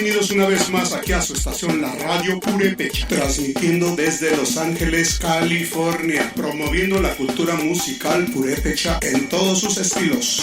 Bienvenidos una vez más aquí a su estación La Radio Purépecha, transmitiendo desde Los Ángeles, California, promoviendo la cultura musical purépecha en todos sus estilos.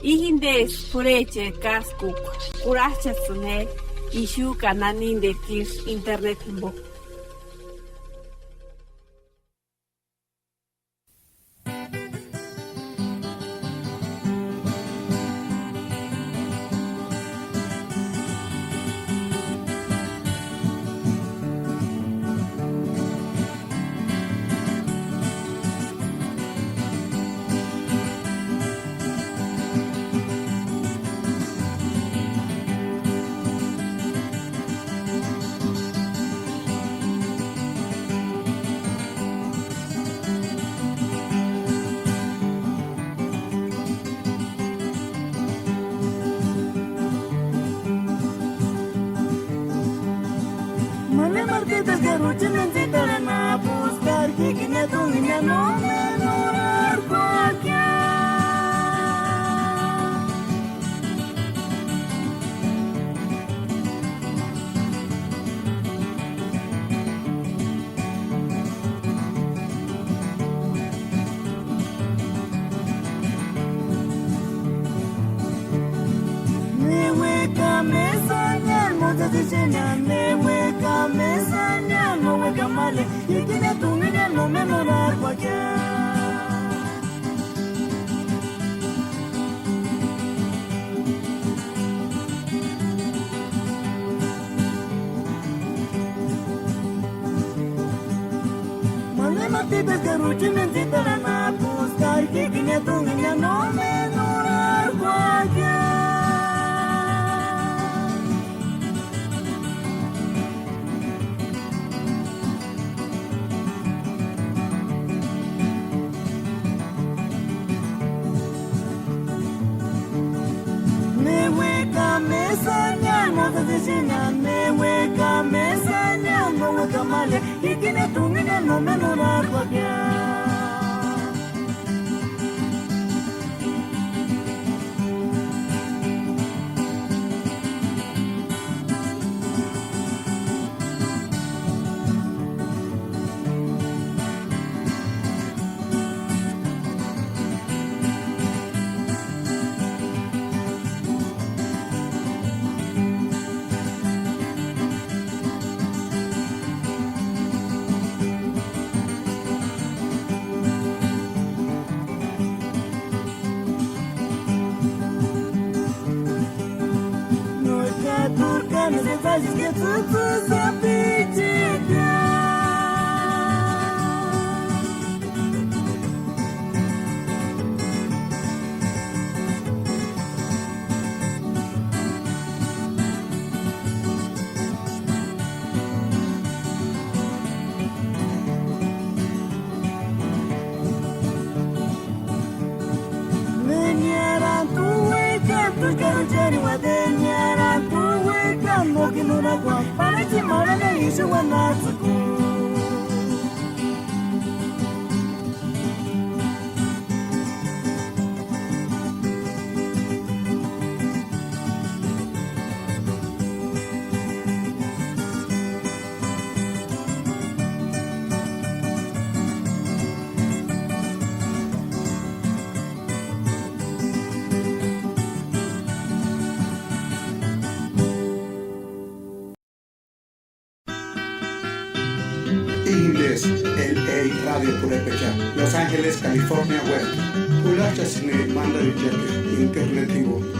Ihindes pureche kaskuk kurachasune ishu kananin de kir internet mbo. Rutin and Titarana, Pustar, kicking a tongue in a no man or mesanya mwakazishina meweka mesanya mweka male ikine tumine no menura kwakya Inglés, LA Radio Purepecha, Los Ángeles, California Web. Pulacha Sine, Manda Internet Vivo.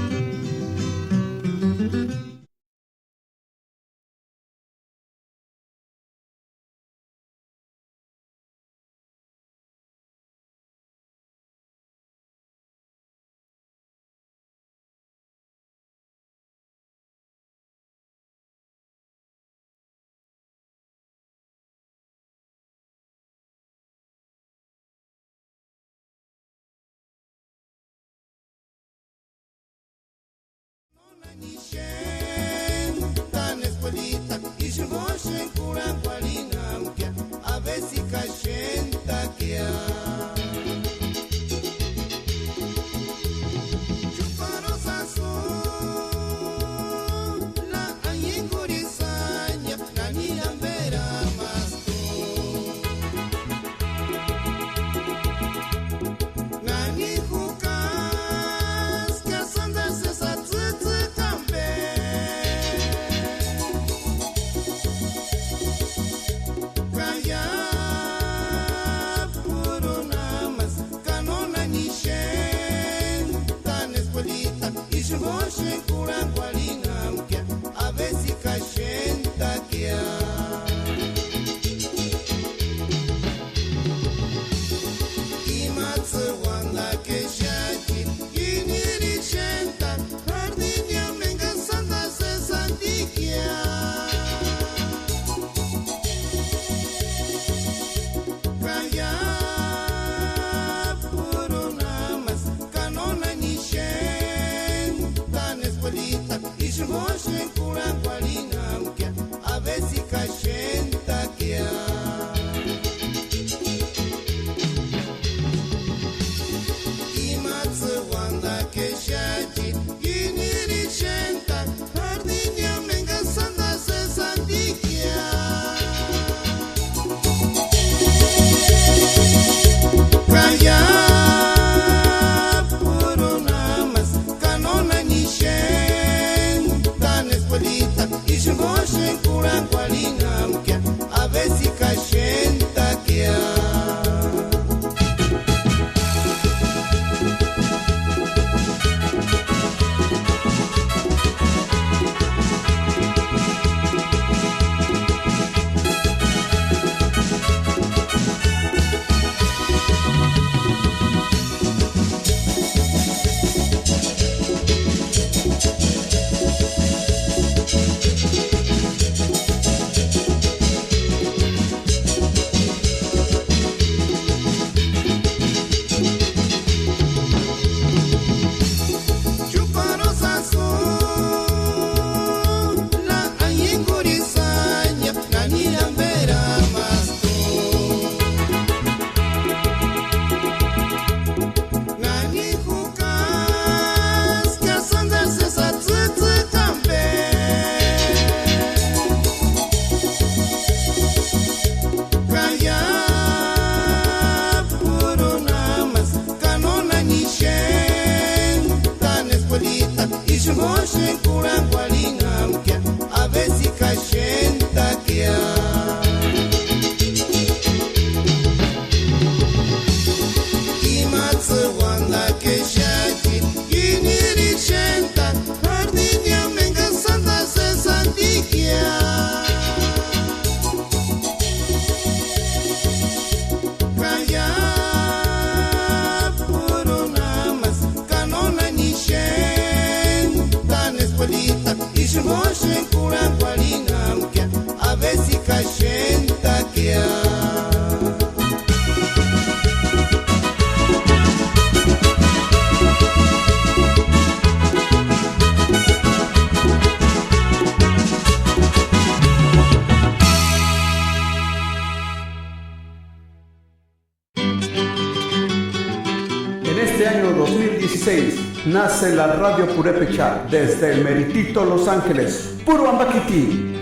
este año 2016 nace la Radio Purépecha desde el meritito Los Ángeles, puro Ambaquiti.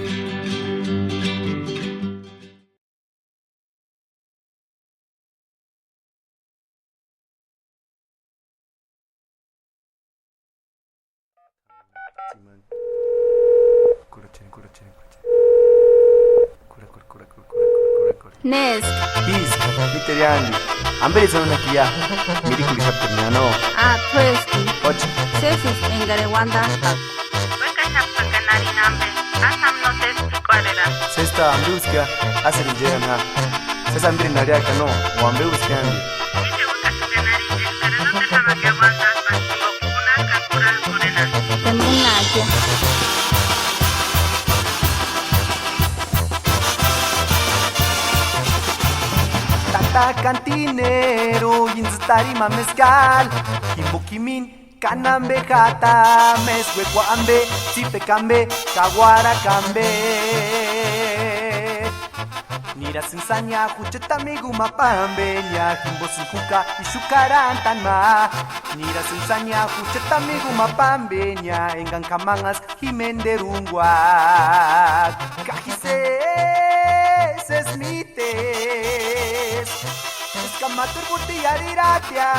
Nes. Is, Viteriani. Amberi sono nakia. Miri kulisa terminano. Ah, pues. Ocho. Sesis en Garewanda. Weka chapa kanari nambe. Asam no te explicarera. Sesta ambe uskia. Hacer injeran ha. Sesta amberi naria kano. O ambe uskia ambe. Ite weka tu kanari je. Pero no te jama que aguantas pasivo. Una captural morena. Temuna ya. Tata cantinero, inztarima mezcal, kimbukimin, canambe jata, meshuecuambe, zipecambe, caguaracambe. Nira sensaña, juchetame gumapambe, ña jimbo sinjuca y shukarantanma. Nira sensaña, juchetame gumapambe, ña engancamangas, jimenderungua. Cajise, sesmites. Escamatur butiyariratia.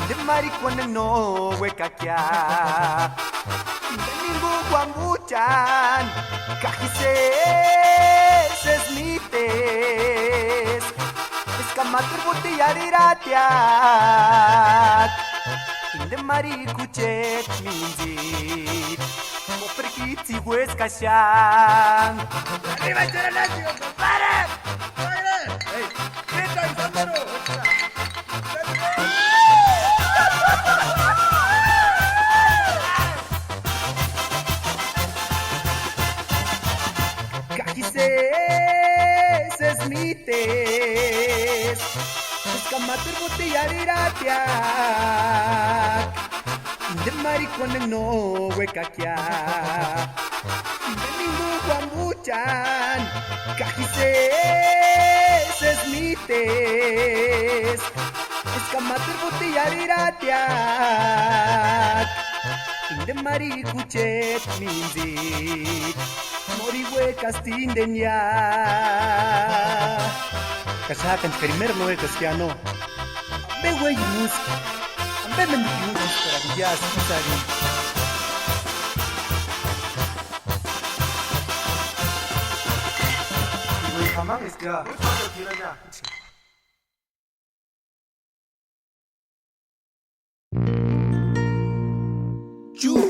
De marihuana no huecaquia. De ningún guambuchan. Cajise, sesmites. Escamatur butiyariratia. De maricuchet minzit. Moperquitzi huescashan. ¡Arriba el Choranacio, compadre! ¡Oye! ¡Ey! ¡Grita y sándalo! Cajises, esmites, escamatur butiyariratia. De marihuana no huecaquia. De ningún guambuchan. Cajises, esmites. Escamatur butiyariratia. De maricuchet minzit. Morihuecas tindeña. Casacan primer no es que no. Ve güey mus. Ve mendimus para villas kusari. Y güey jamás es que.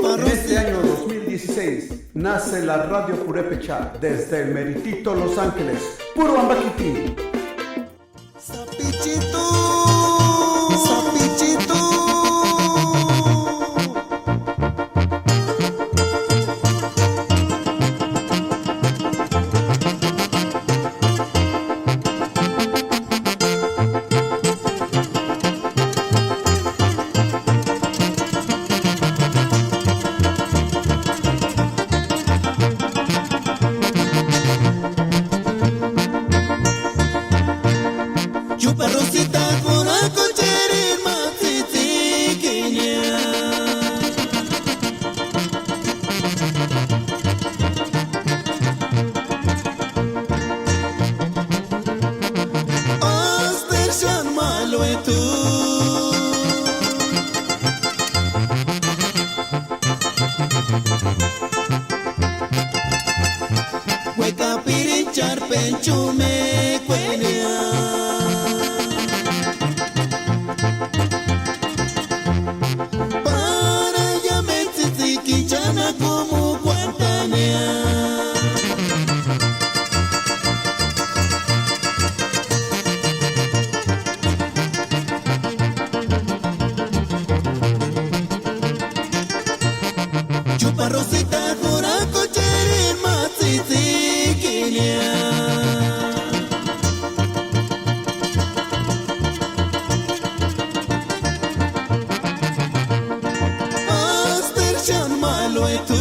En este año 2016 nace la Radio Purépecha desde el meritito Los Ángeles, puro Ambaquiti. Sapichito, sapichito. Chupa rosita por la cochera matitiquiña. Oster malo y tú. Hueca pirinchar penchume cuenea. Como Guantanea. Chupa rosita jura cocherin matitiquiña. Malo y tú.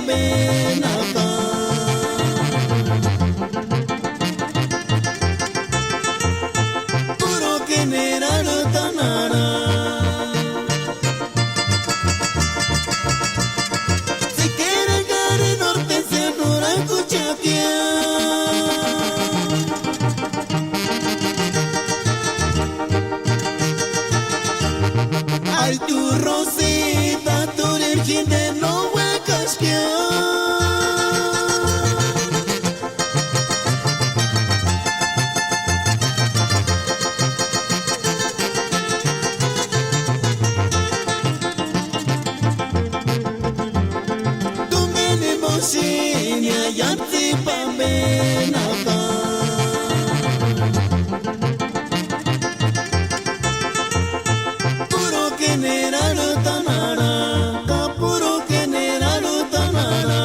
benapa. Puro general tanara. Si quiere gare norte se nora kuchapia. Ay tu Rosita, tu virgen de no huecas que tu me limosina ya te pamena pa. Puro general tanara, puro general tanara.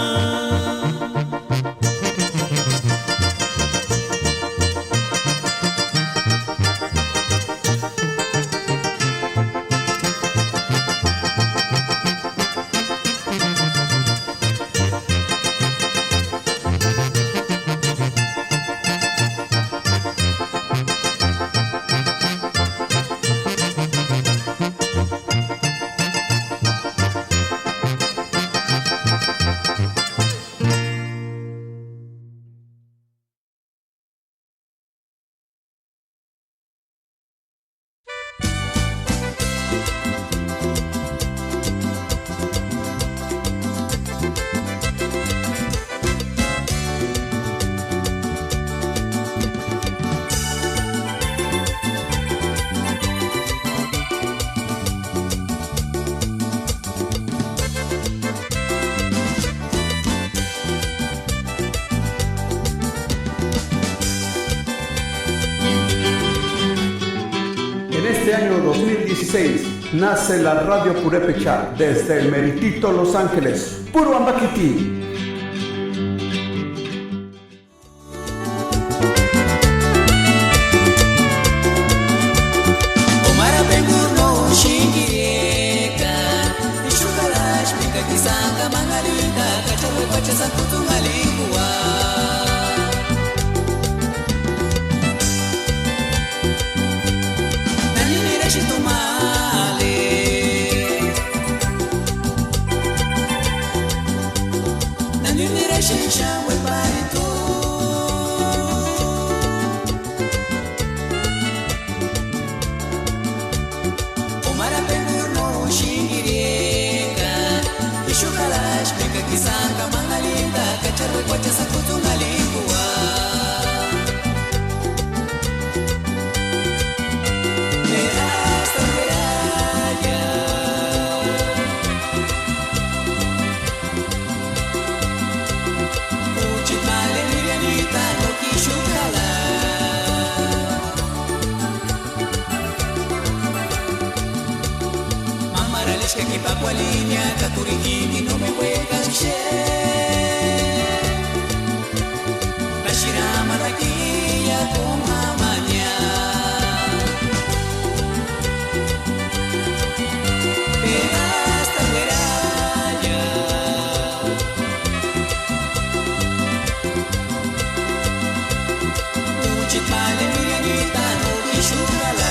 En este año 2016 nace la Radio Purépecha desde el meritito Los Ángeles, Puro Ambaquiti. Omara Benguno Shingireka, Ishukalash Mika Kisanga Mangalita, Kachawe Pacha Sakutungalingua. Nanimira Shitumale, Nanimira Shishawe Parito. Omara Benguno Shingireka, Ishukalash Mika Kisanga Mangalita, Kachawe Pacha Sakutungalingua. Que papo a línea, Caturiquini, no me juegas, che. La shirama de aquí, ya toma mañana. Hasta veralla. Uchit male, mirianita, no vishugala.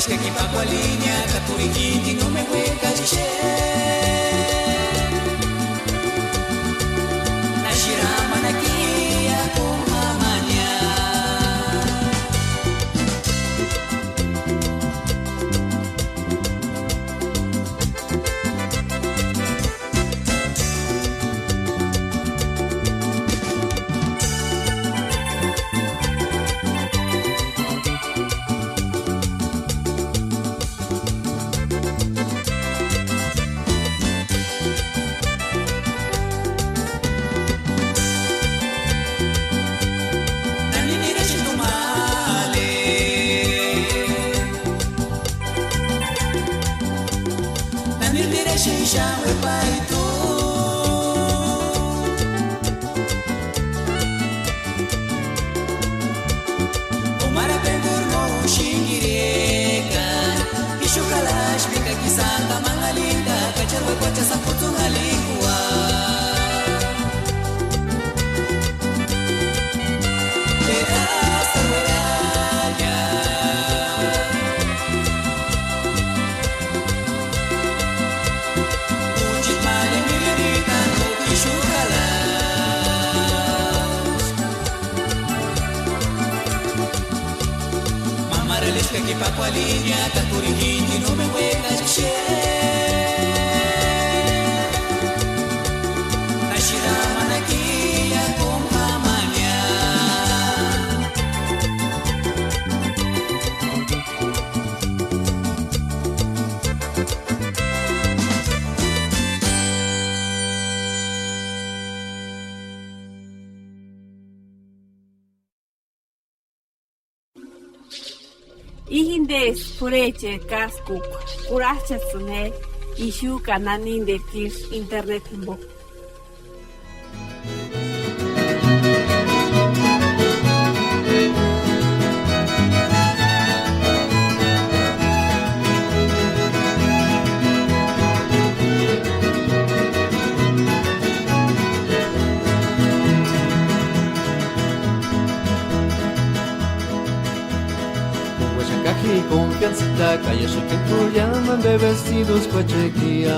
Que aquí papo a línea, Caturiquini, no me juegas, che. La shirama de aquí, ya toma mañana. kwacha saputu ngalikuwa que pa' cual línea Tacurinquini no me hueca che Nashira manakia con jamania Ihindes pureche kaskuk kurachasune ishu kananin de kirs internet bo. Y confiancita, calla su que tú llaman de vestidos pachequía.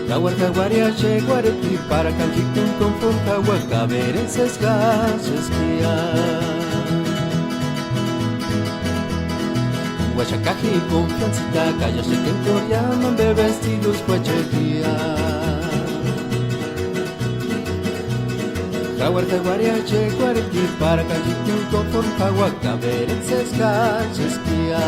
Cahuarcaguaria, cheguarequi, para canjitun con foncahuaca, ver en sesgas esquía. Guachacaji y confiancita, calla su que tú llaman de vestidos pachequía. Cahuarcaguariache, guarequi, para canjitun con foncahuaca, ver en sesgas esquía.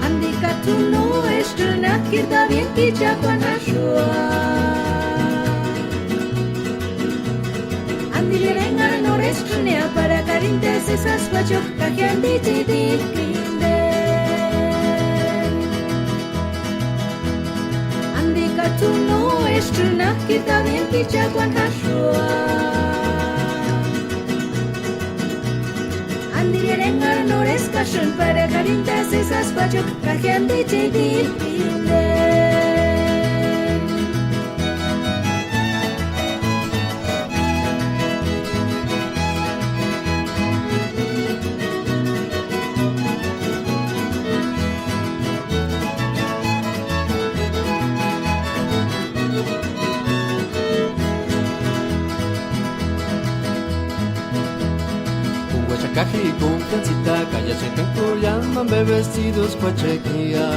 Andika tu no estrena, kita bien kicha panashua. Andi lerengar no estrena, para carintes esas pachok, kajian di kinde. Andika tu no estrena, kita bien kicha panashua. Andi lerengar no escashen, para carintes esas pachok, kajian di kinde. Caji y confiancita, cállase que tú llaman de vestidos pachequía.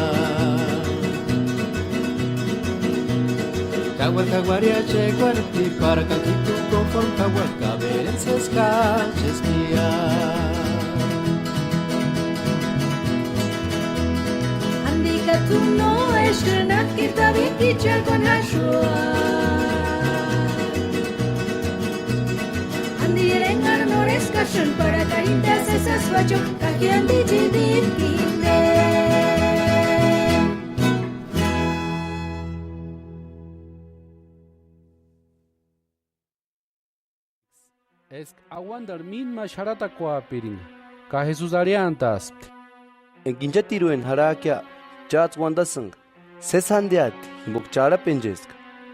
Cahuarcaguariache, guarti, para canjitun con foncahuaca, ver en sesgas esquía. Andika tu no estrena, kita bien kicha con hashua. Andi rengar no escashen, para carintas esas pachok, kajian di kinde. Es aguandar min masharata kwa pirin. Ka Jesus ariantas. En kinchatiru en harakia chats wandasang. Sesandiat himbuk chara penjesk.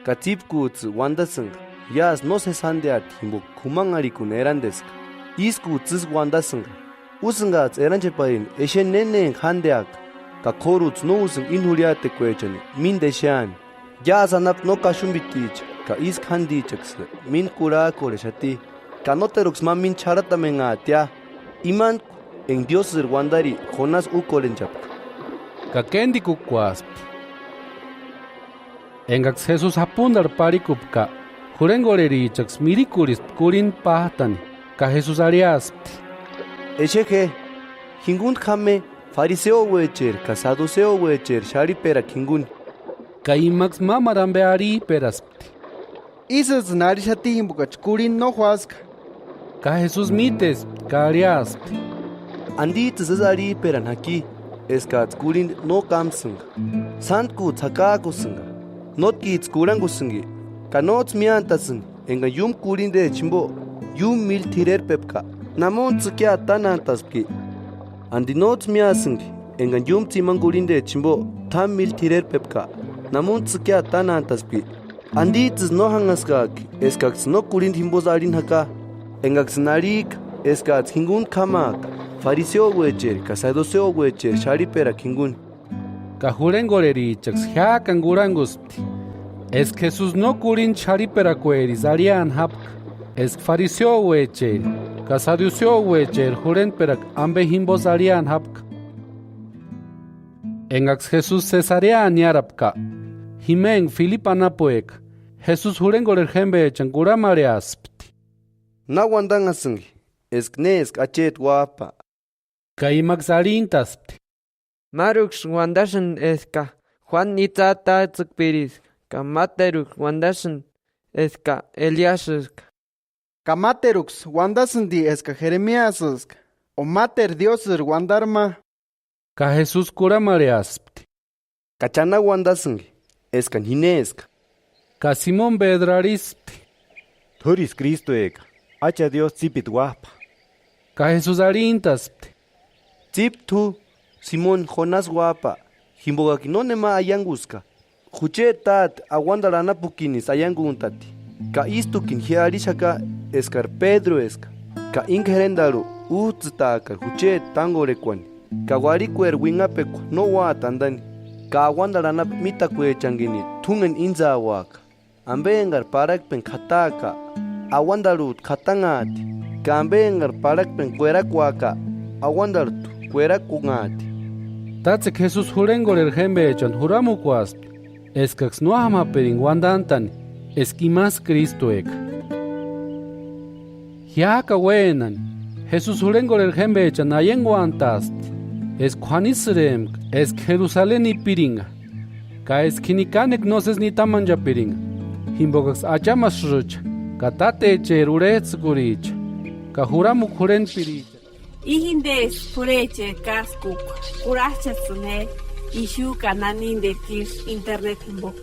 Katip kuts wandasang. Yas no sesandiat himbuk kumangari kun erandesk. Isku tsis wandasang. Usangats eranchepain eshen nene handeak. Ka koruts no usang inhuliate kwechani. Min deshan. Yas anak no kashumbitich. Ka isk handichaks. Min kura kore shati. Canoterox mamin charatamen atia. Iman en Dios wandari Jonas ukolenchap. Kakendi kukwasp. Engax Jesus apundar parikupka. Jurengoreri chaks mirikuris kurin pahtani. Ka Jesus ariasp. Echeje. Hingun jame fariseo wecher, ka saduceo wecher, sharipera hingun. Ka imax mamarambe ari perasp. Isas narishati imbukach kurin no huasca. Ka Jesus mites, ka ariasp. Andit zazari peran aquí, eskat kurin no kamsung. Santku tsakakusung. Not kits kurangusungi. Kanots miantasung. Enga yum kurin de chimbo. Yum mil tirer pepka. Namon tsukia tanantaski. Andinots miasing engan yum timangurinde chimbo tam mil tirer pepka. Namun tskya tanantaspi. Andits no hangaskak eskaks no kurin himbozarin haka. Engaks narik eskats hingun kamak. Fariseo wecher kasadoseo wecher sharipera hingun. Kajurengoleri chaks kangurangusti. Es Jesús no kurin sharipera kueris arian hap. Es fariseo wecher kasadoseo wecher juren perak ambe himbos arian hap. Engaks Jesús Cesarea niarapka. Himen Filipanapoek. Jesús jurengoler hembe changura mareaspti. Na wandangasung esknesk achet wapa. Kaimax arintaspti. Marux wandashen eska Juan Nitzata tzukpiris. Kamaterux wandashen eska Eliashusk. Kamaterux wandasen di eska Jeremiasusk. O mater Diosur wandarma. Ka Jesús cura mareaspti. Kachana wandasen eskan hinesk. Ka Simón bedrarispti. Turis Cristo eka. Acha Dios zipit wapa. Ka Jesús arintaspti. Zip tu Simón Jonas wapa. Himbogaki no nema ayanguska. Juche tat aguandarana pukinis ayanguntati. Ka istukin hiarishaka eskar Pedro eska. Ka ingerendaru utztaka juche tangorekwani. Ka warikuer wingapeko no watandani. Ka aguandarana mitakue changini tungen inzawaka. Ambengar parakpen khataka. Aguandarut khatangati. Ka ambengar parakpen kuerakwaka. Aguandartu kuerakungati. Tatsek Jesús jurengoler hembe echan juramukuaspti. Eskax no amaperin wandantani. Eskimas Cristo eka. Hiaka wenan. Jesús jurengoler hembe echan ayenguantasti. Es Juanisrem, es Jerusalén y piringa. Ka es kinikanek noses ni tamanja piringa. Himbogax achamas rucha. Katate eche rurets guricha. Ka juramuk juren piricha. Ihindes pureche kaskuk kurachasune ishu kananin de kirs internet himbo.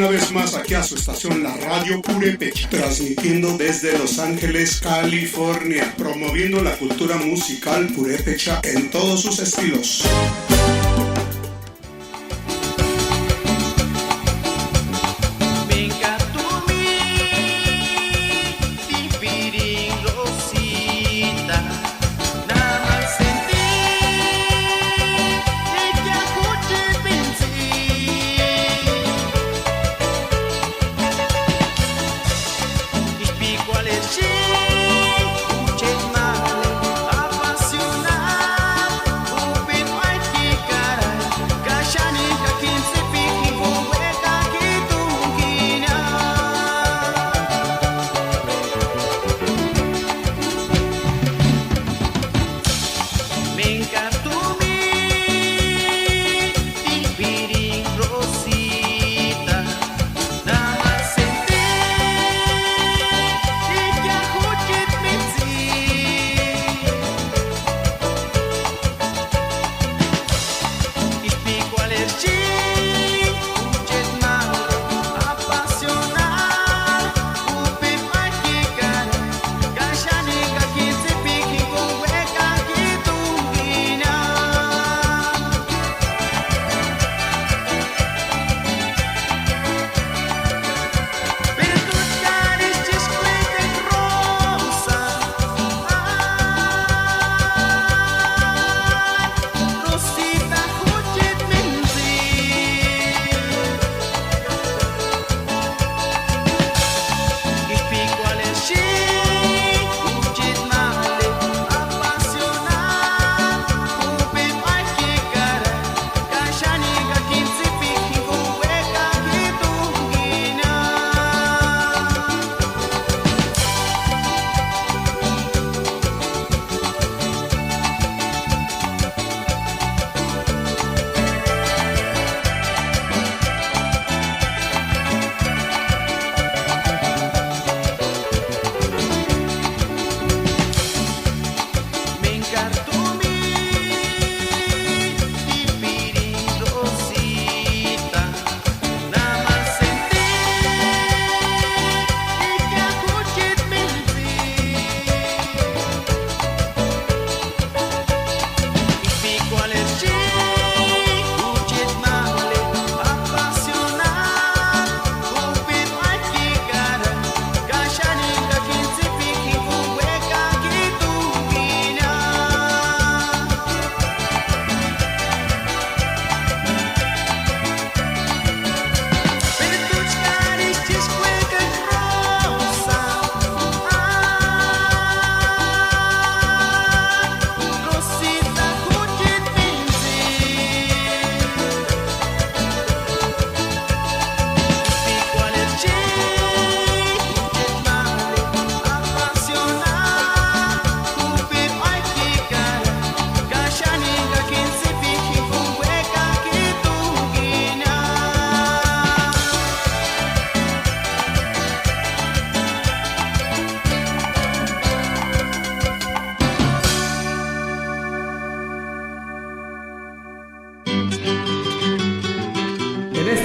una vez más aquí a su estación La Radio Purépecha, transmitiendo desde Los Ángeles, California, promoviendo la cultura musical purépecha en todos sus estilos.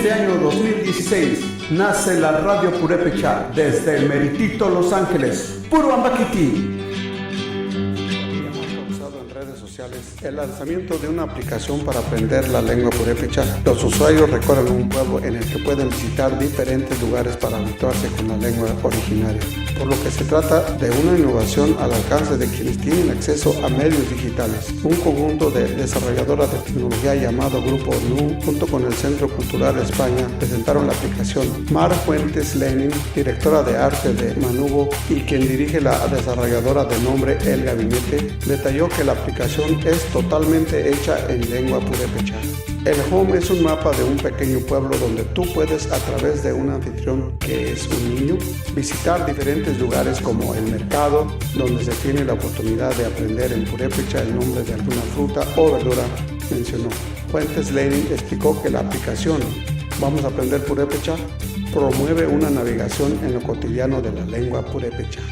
este año 2016 nace la Radio Purépecha desde el meritito Los Ángeles, Puro Ambaquiti. El lanzamiento de una aplicación para aprender la lengua purépecha. Los usuarios recorren un pueblo en el que pueden visitar diferentes lugares para habituarse con la lengua originaria, por lo que se trata de una innovación al alcance de quienes tienen acceso a medios digitales. Un conjunto de desarrolladoras de tecnología llamado Grupo NU, junto con el Centro Cultural España, presentaron la aplicación. Mar Fuentes Lenin, directora de arte de Manubo y quien dirige la desarrolladora de nombre El Gabinete, detalló que la aplicación es totalmente hecha en lengua purépecha. El Home es un mapa de un pequeño pueblo donde tú puedes, a través de un anfitrión que es un niño, visitar diferentes lugares como el mercado, donde se tiene la oportunidad de aprender en purépecha el nombre de alguna fruta o verdura, mencionó. Fuentes Lenin explicó que la aplicación Vamos a aprender purépecha promueve una navegación en lo cotidiano de la lengua purépecha.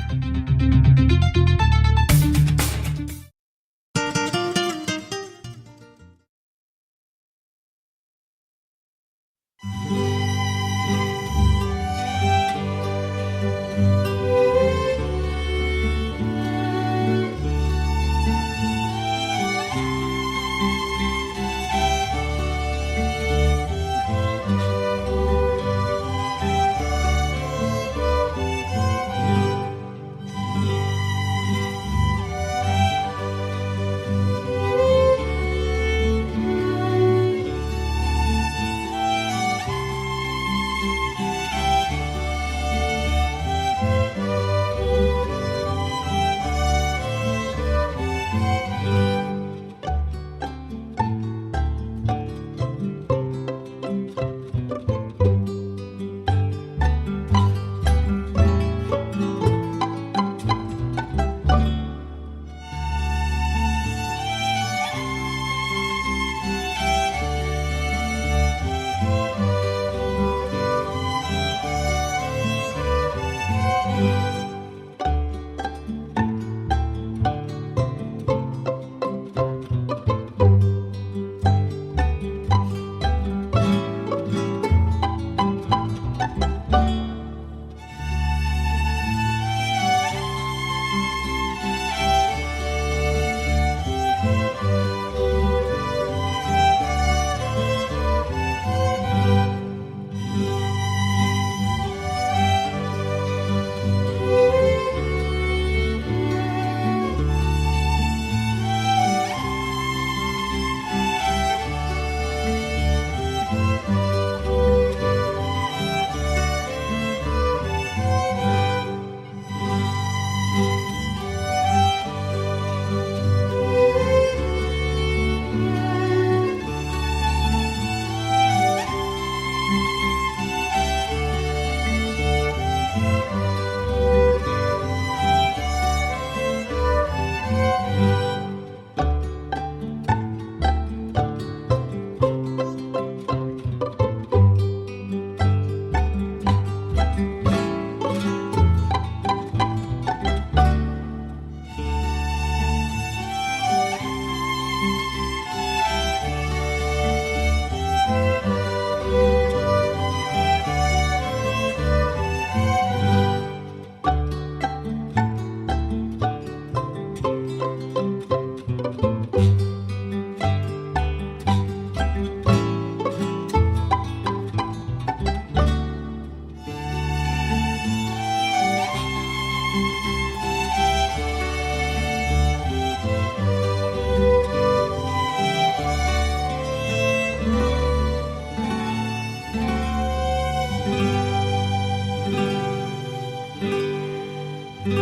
Ihindes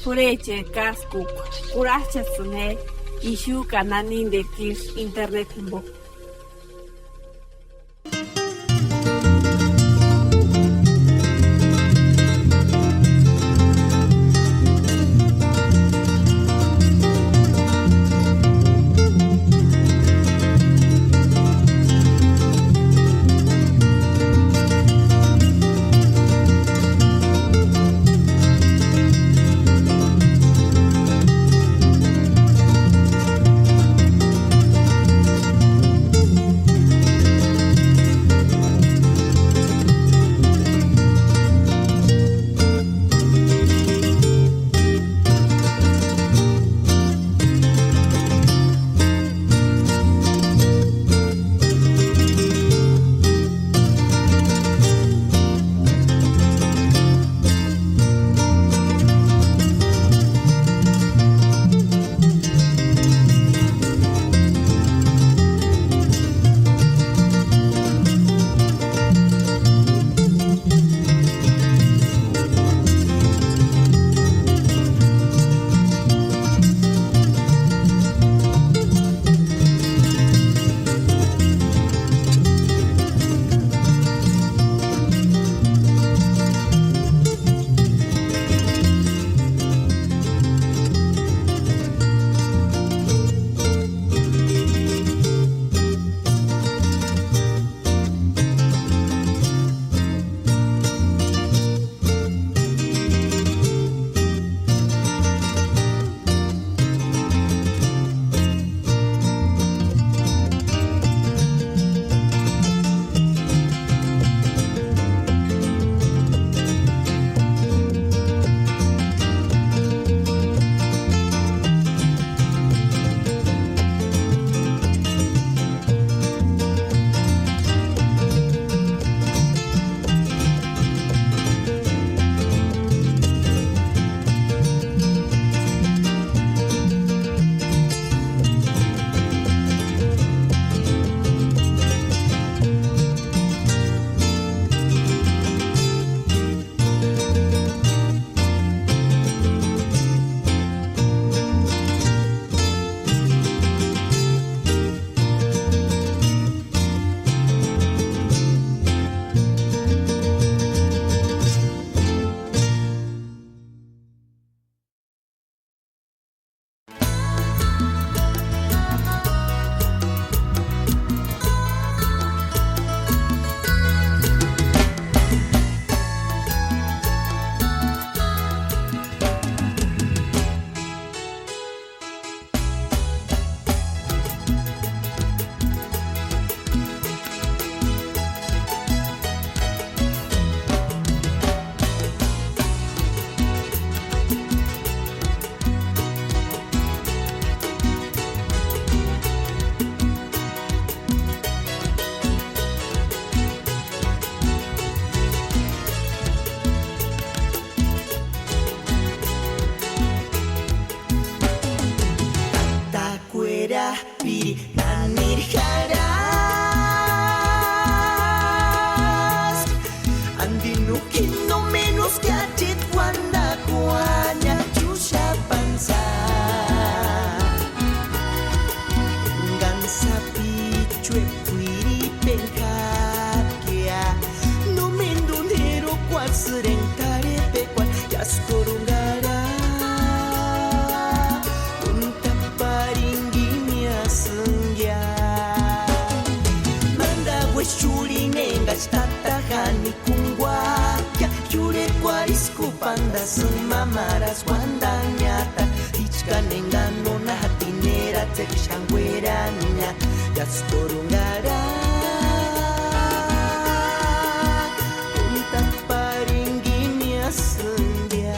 pureche kaskuk kurachasune ishu kananin de kirs internet mbo. Tatahani kungwakya Yure kwarisku panda sumamaras guandanyata Ichkanengano na hatinera tekshangweranya Yastorungara Unta paringini asundia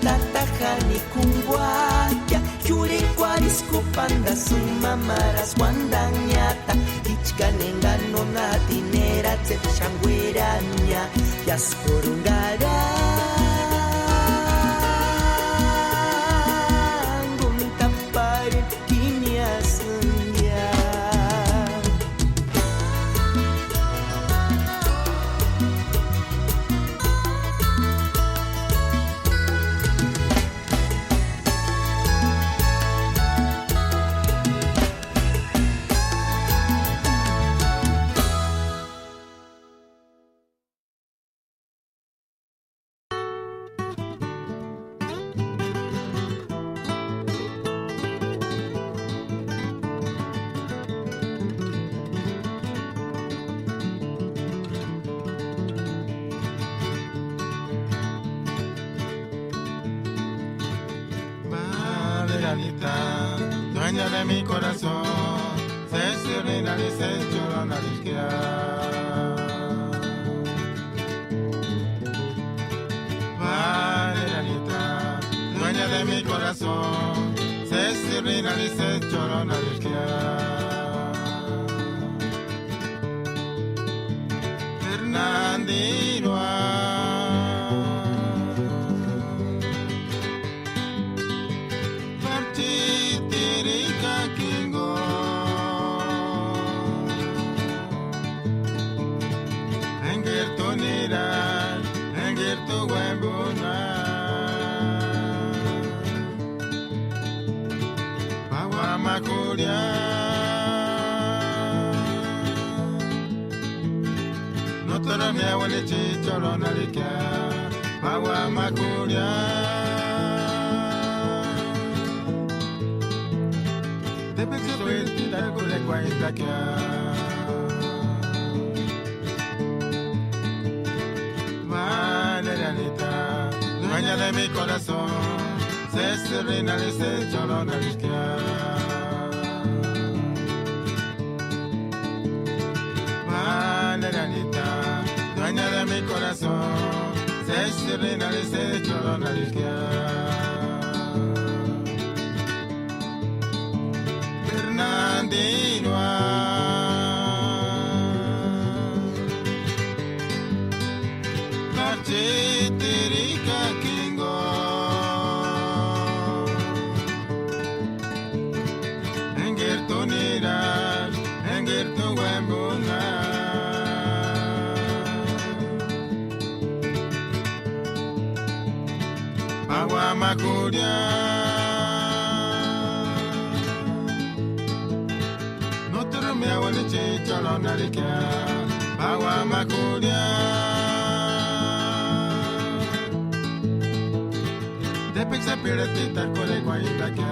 tatajani kungwakia Shuri kwarisku panda sumamaras wandanyata Ichkanenga nona dinera tse shangweranya Yasporungara Guntapare kiniasunya Dueña de mi corazón, se sirena y se llorona Valerita, dueña de mi corazón, se sirena y se llorona Fernandino no te lo niego ni chicho lo narica agua macuria de pecho suelta con la cuenta que Valerita, dueña de mi corazón se serena y se lloró narica Valerita, dueña de mi corazón, se sirena y se llorona Fernandino Marchitirica Kingo Engertunira, Engertu Wembuna Agua macuria no te romeo el chicho lo narica agua macuria de pizza piratita con el guayita que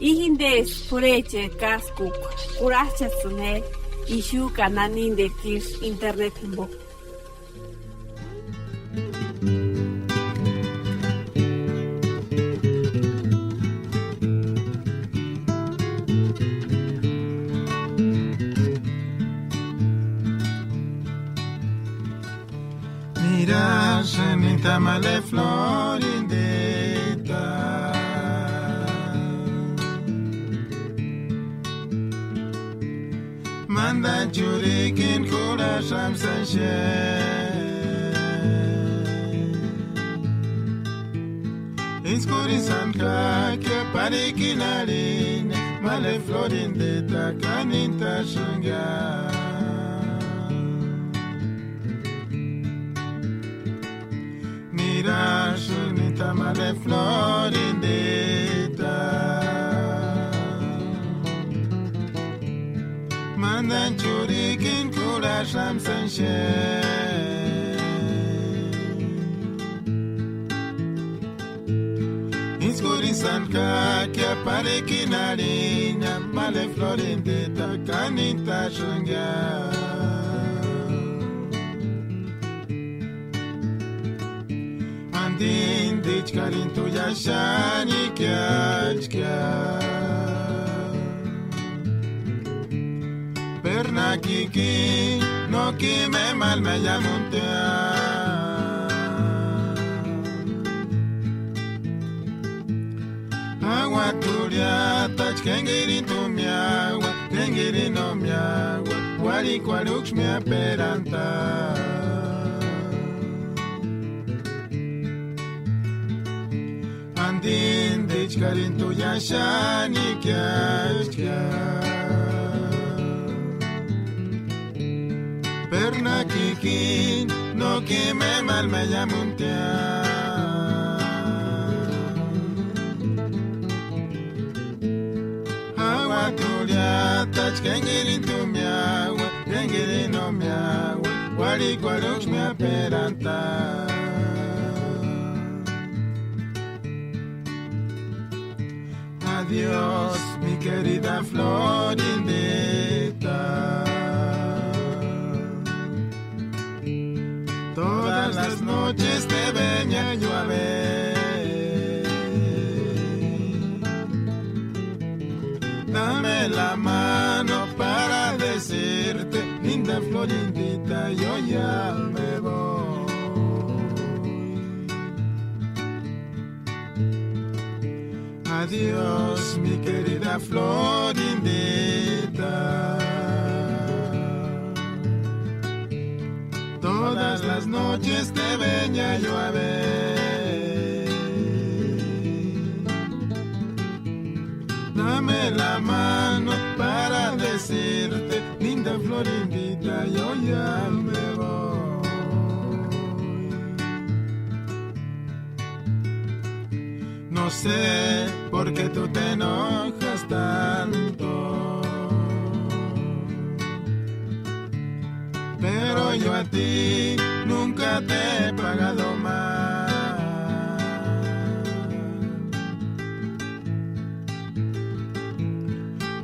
Ihindes pureche kaskuk kurachasune ishu kananin de kirs internet mbo. Mira, senita male florindeta Manda jurikin kura shamsanshe Inskurisan ka ke parikinalin Male florindeta kaninta shunga Mira, sunita male florindeta Mandan churikin kula shamsanshe Niskurin sanka kia pare kinarinya male florindita kanita shungya. Andin dich karin tuya shani kia. Perna kiki no kime mal me llamuntea. Agua turia tach kengiri tu mi agua, kengiri no mi agua, wari quarux mi aperanta. Andin dich karin tu yashani kia. Perna kiki no kime mal me llamuntea. Tulia tach kengiri tu mi agua, kengiri no mi agua, wari quarux mi aperanta. Adiós, mi querida Florindita. Todas las noches te venía yo a ver. Dame la mano para decirte, linda Florindita, yo ya me voy. Adiós, mi querida Florindita. Todas las noches te venía yo a ver. Dame la mano para decirte, linda Florindita, yo ya me voy. No sé por qué tú te enojas tanto, pero yo a ti nunca te he pagado más.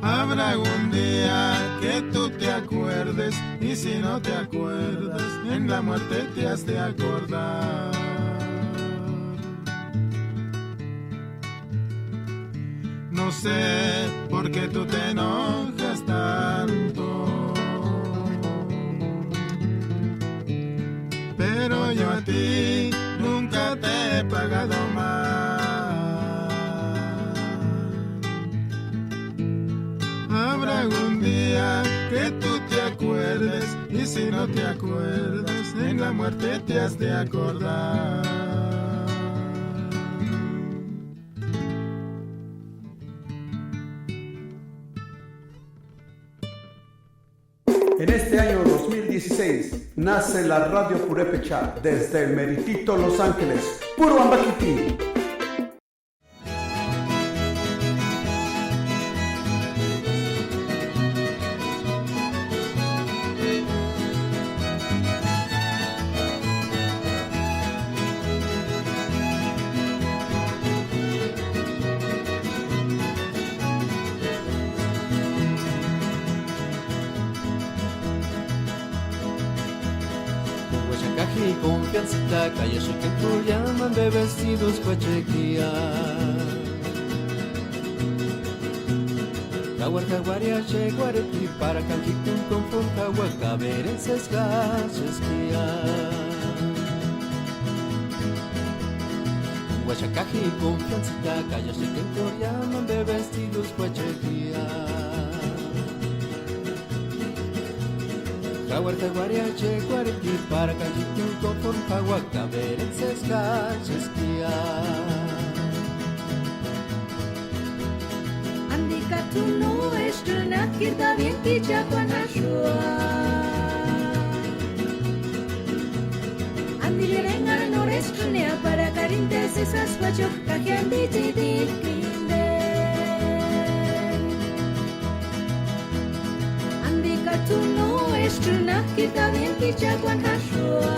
Habrá algún día que tú te acuerdes, y si no te acuerdas, en la muerte te has de acordar. No sé por qué tú te enojas tanto, pero yo a ti nunca te he pagado más. Habrá algún día que tú te acuerdes, y si no te acuerdas, en la muerte te has de acordar. En este año 2016 nace la Radio Purépecha desde el meritito Los Ángeles, puro Ambaquiti. Caji confianza, calle que tú llaman de vestidos cuachequía. Caguarcaguaria, cheguareti, para canjicun con fonja, huacaberenses, gasesquía. Huachacaji confianza, calle que tú llaman de vestidos cuachequía. Caguarcaguariache, guareti, para canjicun con fonja, huacaberenses, gasesquía. Andika tu no estrena kirda bien kicha panashua. Andi rengar no estrena para carintes esas pachok kajian di kinde. Andika tu no estrena kirda bien kicha panashua.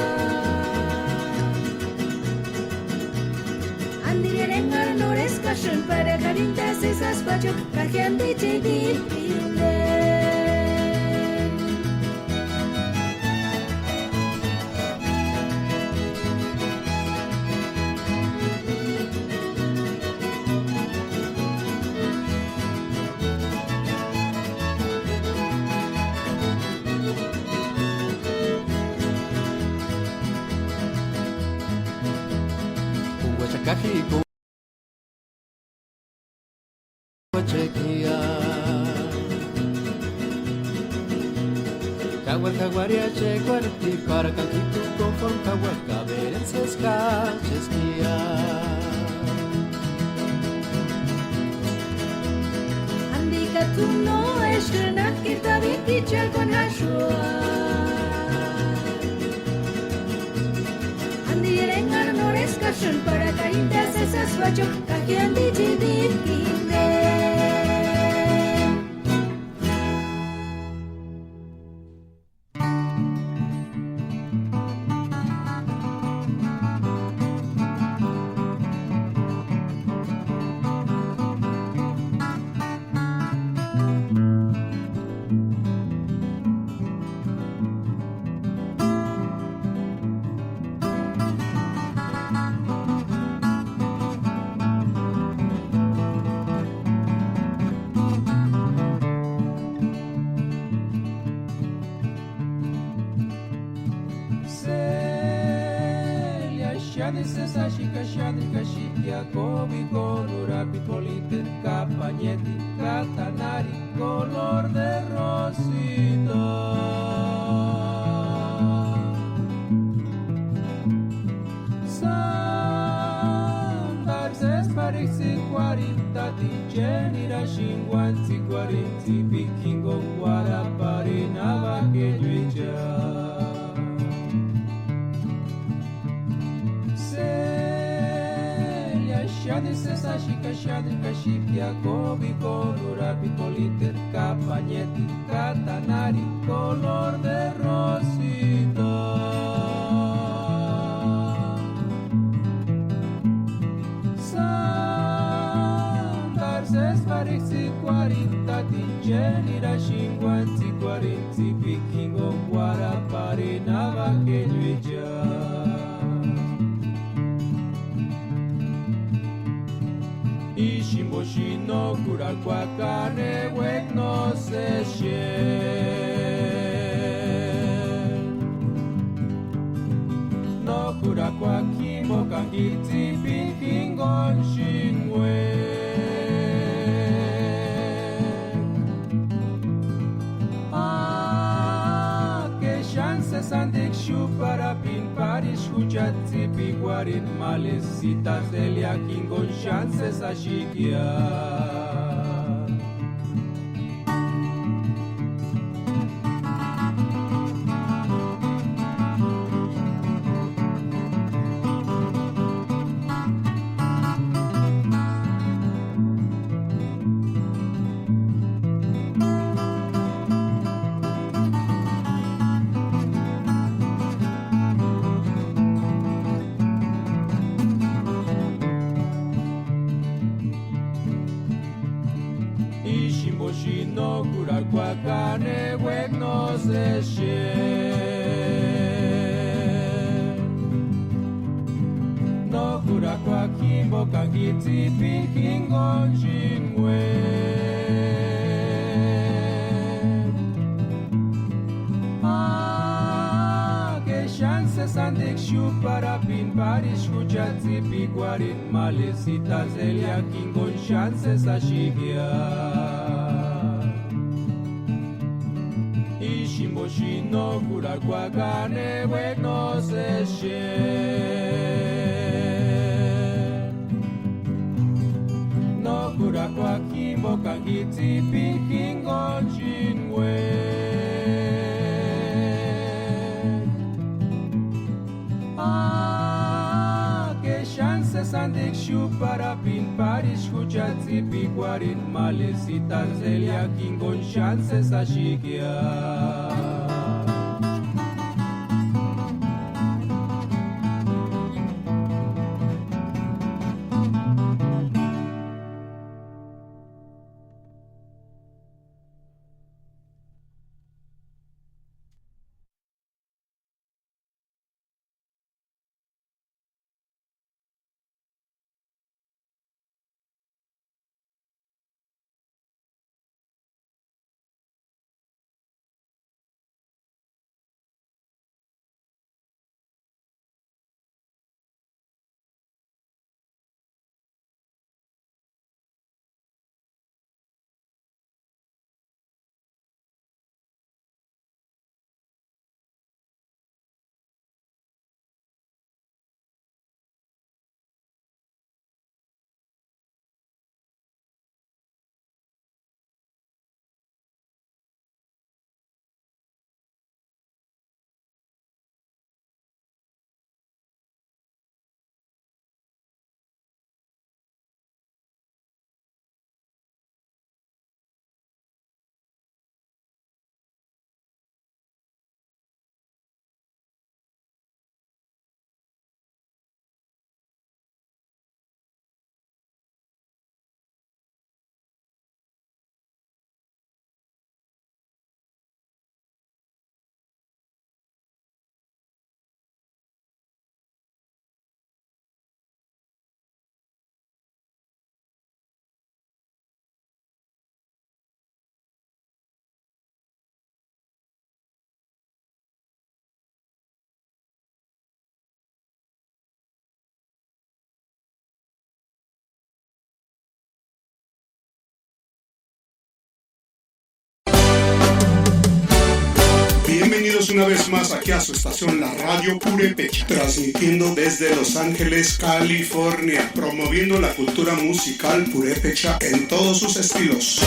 Andi rengar no estrena discussion para calientes ese espacio que gente te divide. Cajiko chequia Caguaria cheguarti para cajitu conform caberenses cachesquia Andika tu no eskenak kita bikichal con hashua Andirengar no discussion para calientes ese espacio que gente te divide. Jacobi colora pipolite campagneti catanari color de rosita Sandarses parixi 40 genera 50 40 vikingo guarapari navaquejuicha Shadrika Jacobi colora pipolite campagneti catanari color de rosita Sandarses parixi 40 genera 50 40 vikingo guarapari navaquejuicha Ishimboshino kurakwa kane wek no se No kurakwa kimo kangiti pinkingon shinwe Que chances andik shu para pin parish hujatzi piguarin malecitas delia kingon chances ashikia Ishimboshino kurakwa kane wek no se No kurakwa kimbo kangiti pinkingon shinwe Que chances andik shu para pin parish hujatzi piguarin malecitas delia kingon chances ashikia Ishimboshino kurakwa kane wek no se No kurakwa kimbo kangiti pinkingon shinwe Que chances andik shu para pin parish hujatzi piguarin malecitas delia kingon chances ashikia Bienvenidos una vez más aquí a su estación La Radio Purépecha, transmitiendo desde Los Ángeles, California, promoviendo la cultura musical purépecha en todos sus estilos.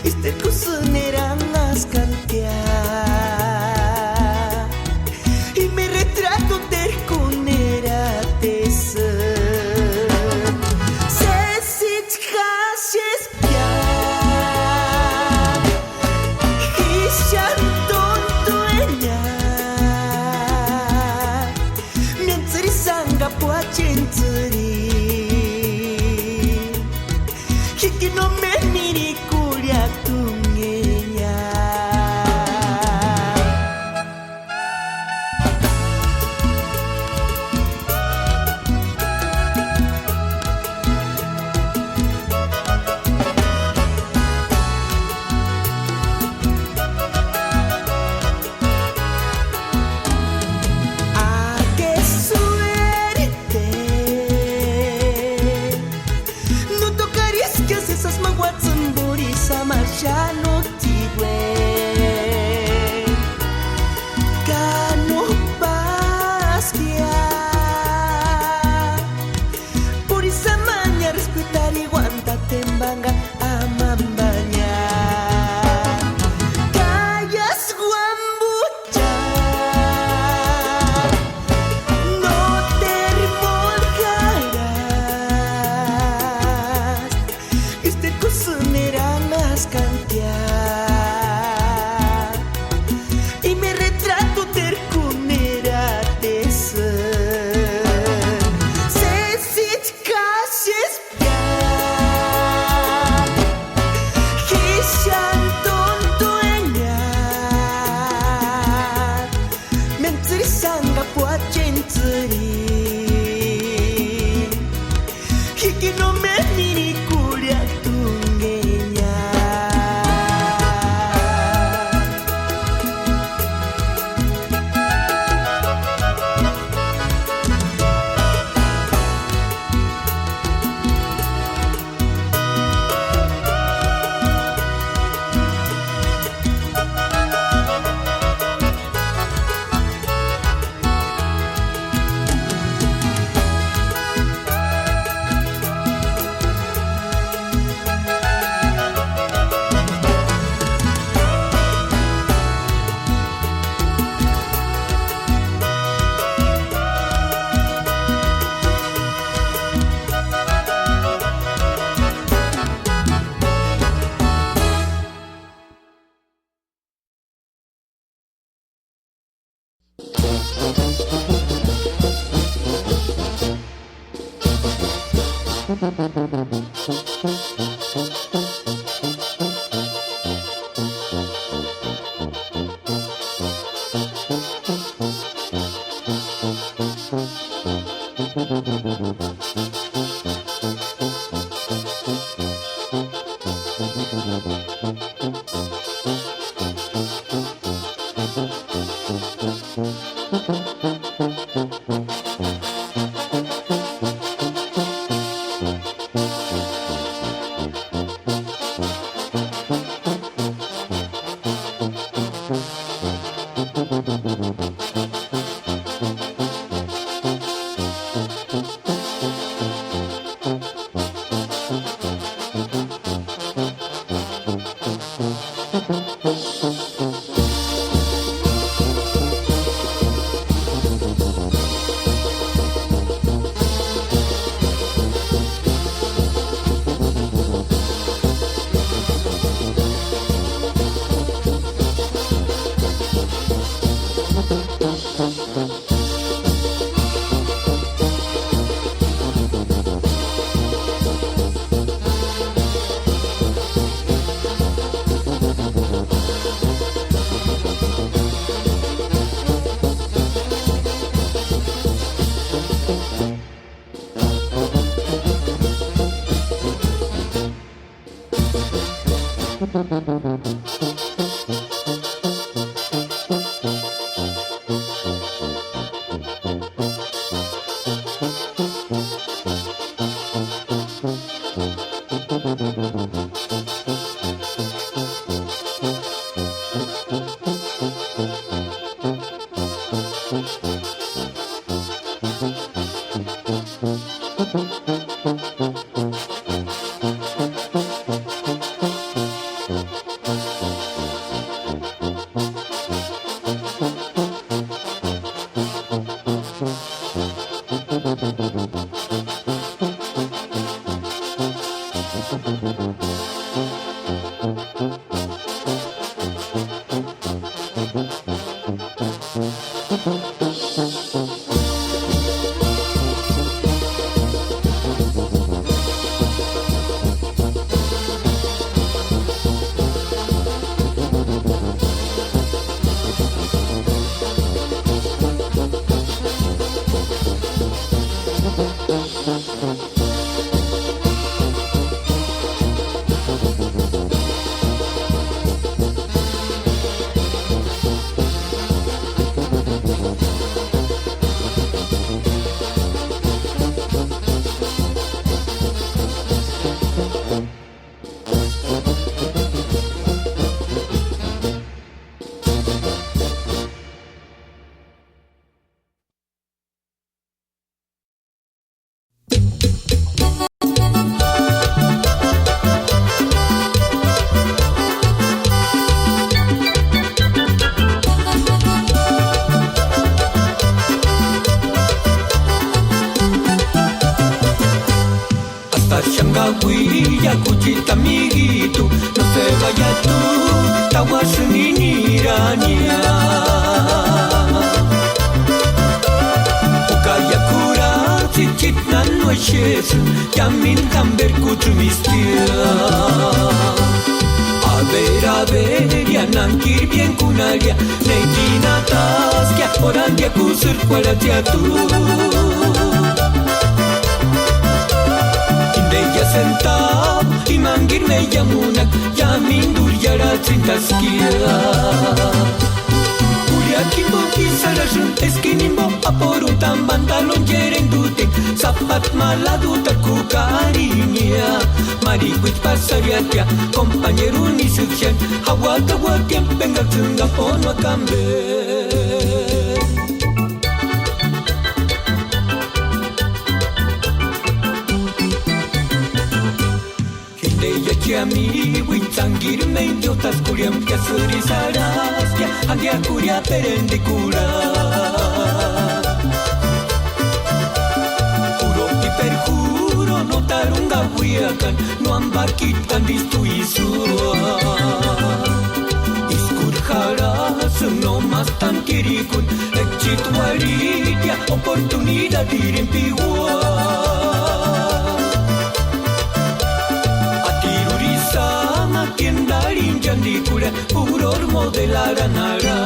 Este kusunerangas kantian Huilla, cuchita, amiguito, no se vaya tú, tahuasuniniranía. Ukayakura, chichitna noches, yamin camber kuchumistia. A ver, ya nankir bien kunaria, neitina taskia, orandia kusur kwaratia tú. Bella sentado y mangir me llamunak yamin duryara trintaskia. Uriakimbo kisarashun eskinimbo aporutan pantalon yeren duten zapat maladuta kukarinia. Marikwit pasariatia compañero ni sukshan hawata watiam venga tsunga pono akambe. Mi huitzangir me idiotas curiam que surizarás que andia curia perendicura. Juro y perjuro no tarunga huiacan no ambarquitan visto isua. Iskurjaras no más tan kirikun exituaritia oportunidad dirimpigua. Tiendarin yandikura uror modelaranara.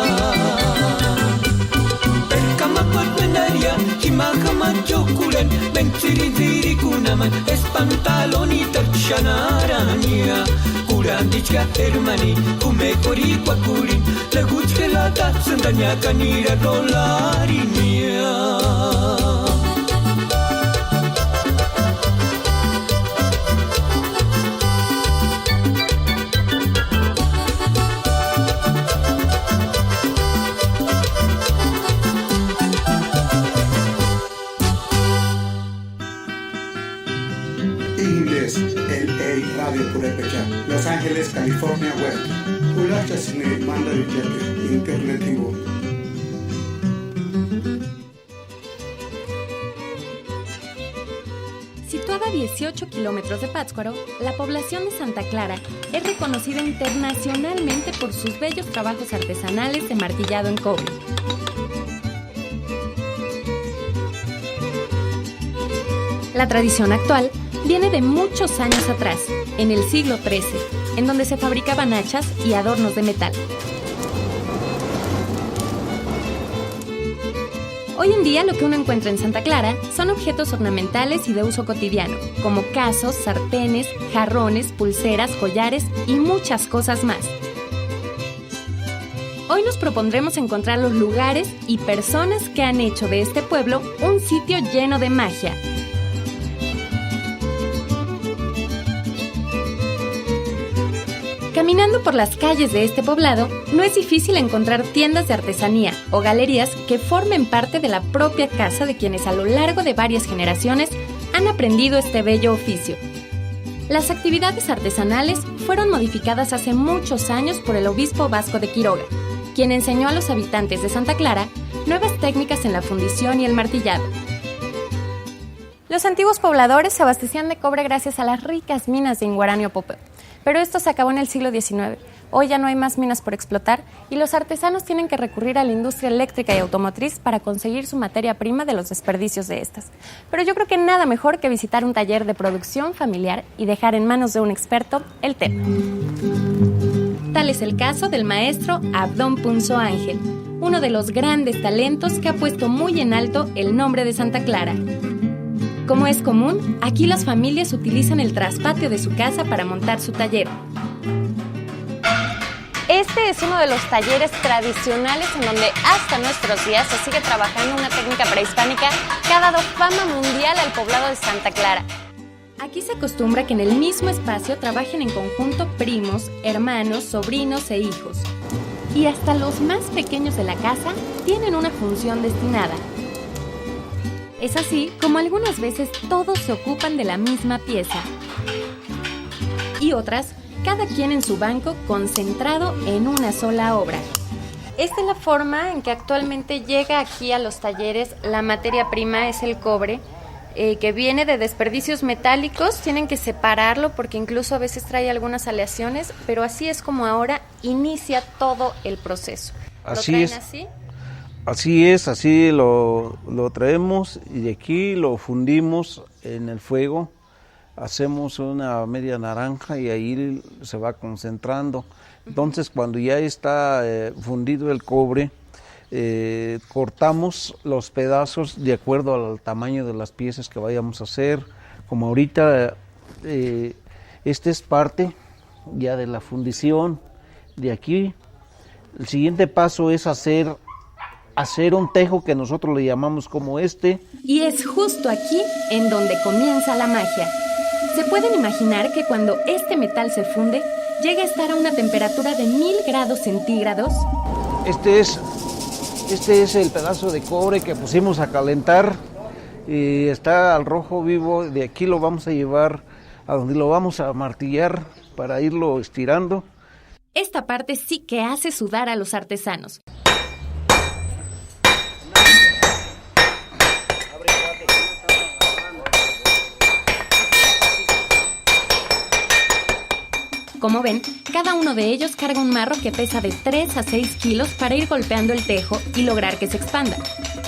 Perkamapat menaria himahamat yokuran bentsiriziri kunaman espantalonita chanarania. Kurandichka hermani kumekori kwakurin leguchkelata sendanya kanira dolarinia. Radio Purépecha, Los Ángeles, California Web. Kulacha Cine, Manda de Internetivo. Situada a 18 kilómetros de Pátzcuaro, la población de Santa Clara es reconocida internacionalmente por sus bellos trabajos artesanales de martillado en cobre. La tradición actual viene de muchos años atrás, en el siglo XIII, en donde se fabricaban hachas y adornos de metal. Hoy en día lo que uno encuentra en Santa Clara son objetos ornamentales y de uso cotidiano, como casos, sartenes, jarrones, pulseras, collares y muchas cosas más. Hoy nos propondremos encontrar los lugares y personas que han hecho de este pueblo un sitio lleno de magia. Caminando por las calles de este poblado, no es difícil encontrar tiendas de artesanía o galerías que formen parte de la propia casa de quienes a lo largo de varias generaciones han aprendido este bello oficio. Las actividades artesanales fueron modificadas hace muchos años por el obispo Vasco de Quiroga, quien enseñó a los habitantes de Santa Clara nuevas técnicas en la fundición y el martillado. Los antiguos pobladores se abastecían de cobre gracias a las ricas minas de Inguaranio-Popeo, pero esto se acabó en el siglo XIX. Hoy ya no hay más minas por explotar y los artesanos tienen que recurrir a la industria eléctrica y automotriz para conseguir su materia prima de los desperdicios de estas. Pero yo creo que nada mejor que visitar un taller de producción familiar y dejar en manos de un experto el tema. Tal es el caso del maestro Abdón Punzo Ángel, uno de los grandes talentos que ha puesto muy en alto el nombre de Santa Clara. Como es común, aquí las familias utilizan el traspatio de su casa para montar su taller. Este es uno de los talleres tradicionales en donde hasta nuestros días se sigue trabajando una técnica prehispánica que ha dado fama mundial al poblado de Santa Clara. Aquí se acostumbra que en el mismo espacio trabajen en conjunto primos, hermanos, sobrinos e hijos. Y hasta los más pequeños de la casa tienen una función destinada. Es así como algunas veces todos se ocupan de la misma pieza. Y otras, cada quien en su banco concentrado en una sola obra. Esta es la forma en que actualmente llega aquí a los talleres. La materia prima es el cobre, que viene de desperdicios metálicos. Tienen que separarlo porque incluso a veces trae algunas aleaciones, pero así es como ahora inicia todo el proceso. Así es. Así es, así lo traemos y de aquí lo fundimos en el fuego, hacemos una media naranja y ahí se va concentrando. Entonces cuando ya está fundido el cobre, cortamos los pedazos de acuerdo al tamaño de las piezas que vayamos a hacer. Como ahorita esta es parte ya de la fundición. De aquí el siguiente paso es hacer un tejo que nosotros le llamamos como este. Y es justo aquí en donde comienza la magia. Se pueden imaginar que cuando este metal se funde, llega a estar a una temperatura de 1000 grados centígrados. Este es el pedazo de cobre que pusimos a calentar y está al rojo vivo. De aquí lo vamos a llevar a donde lo vamos a martillar para irlo estirando. Esta parte sí que hace sudar a los artesanos. Como ven, cada uno de ellos carga un marro que pesa de 3 a 6 kilos para ir golpeando el tejo y lograr que se expanda.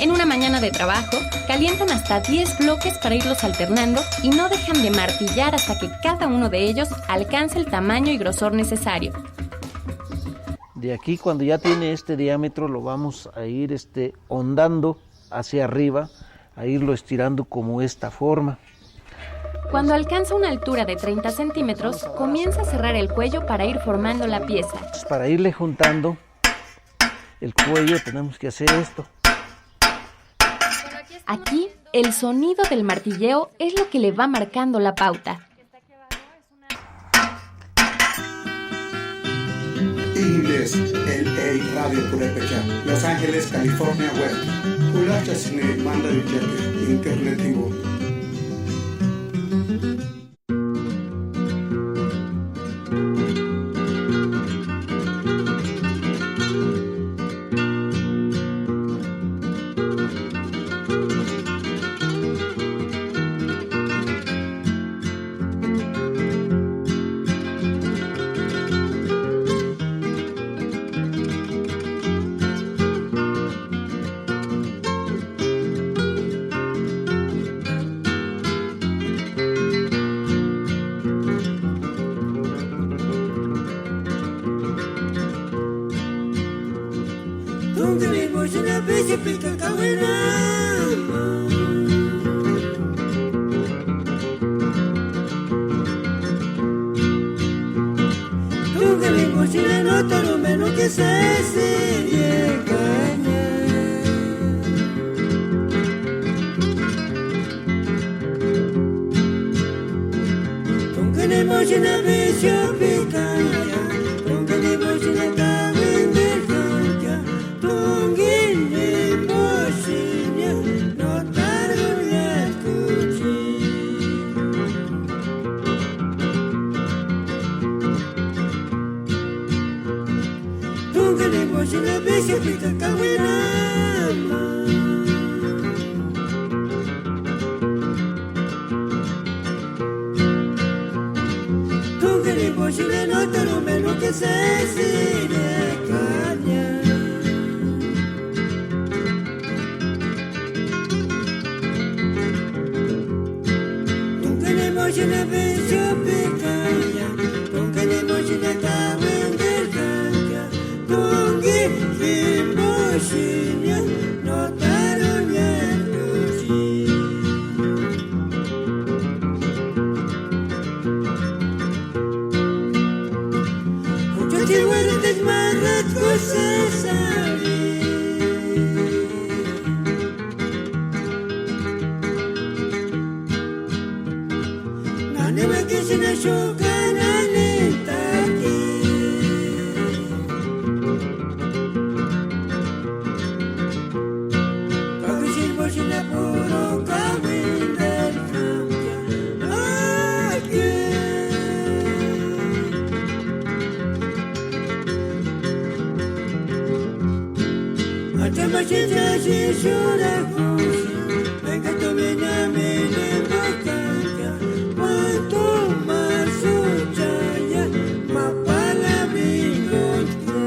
En una mañana de trabajo, calientan hasta 10 bloques para irlos alternando y no dejan de martillar hasta que cada uno de ellos alcance el tamaño y grosor necesario. De aquí, cuando ya tiene este diámetro, lo vamos a ir hondando hacia arriba, a irlo estirando como esta forma. Cuando alcanza una altura de 30 centímetros, comienza a cerrar el cuello para ir formando la pieza. Para irle juntando el cuello tenemos que hacer esto. Aquí, el sonido del martilleo es lo que le va marcando la pauta. Inglés, el Radio Purépecha, Los Ángeles, California Web. Kulacha Cine, Manda de Internet Vivo. Tungani moshina bishi pika kawina Tungani moshina no taro meno que se llegaña Tungani moshina bishi pika Tungani moshina kawina Tungani moshina no taro yakuchi Tungani moshina bishi pika kawina Tungani moshina no taro meno que se llegaña Tungani moshina bishi pika Tungani moshina kawina Tungi moshina no taro yakuchi Muchachos buenos desmarrat kusasari Nane makishina shukana nintaki Kakushin moshina puro kawina kambya Machita shishura kushi Venga tomina mine mbokanga Manto masuchaya Mapala mingotka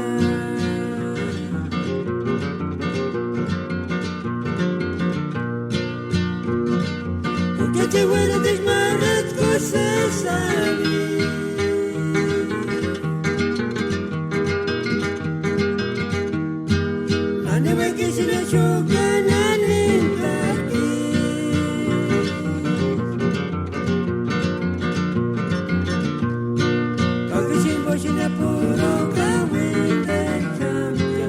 Muchacha buena desmarrat kusasari Nane wakishina shukana nintaki Kakushin moshina puro kawina kambya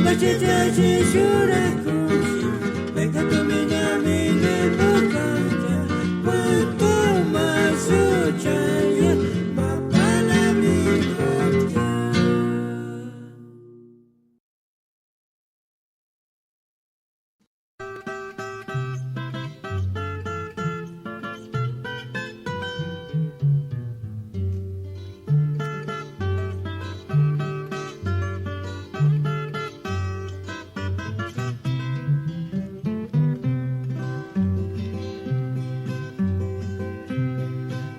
Machita shishura kushi Venga tomina mine mbokanga Manto masuchaya Mapala mingotka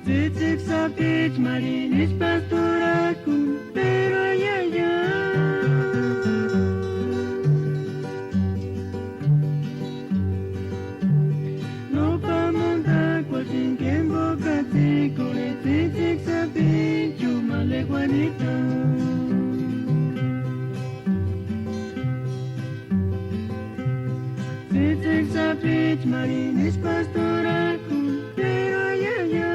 Zitzig sapich marinis pastorakun pero ya No pamonta kwachin kembo kati kore zitzig sapich chumale Juanita Zitzig sapich marinis pastorakun pero ya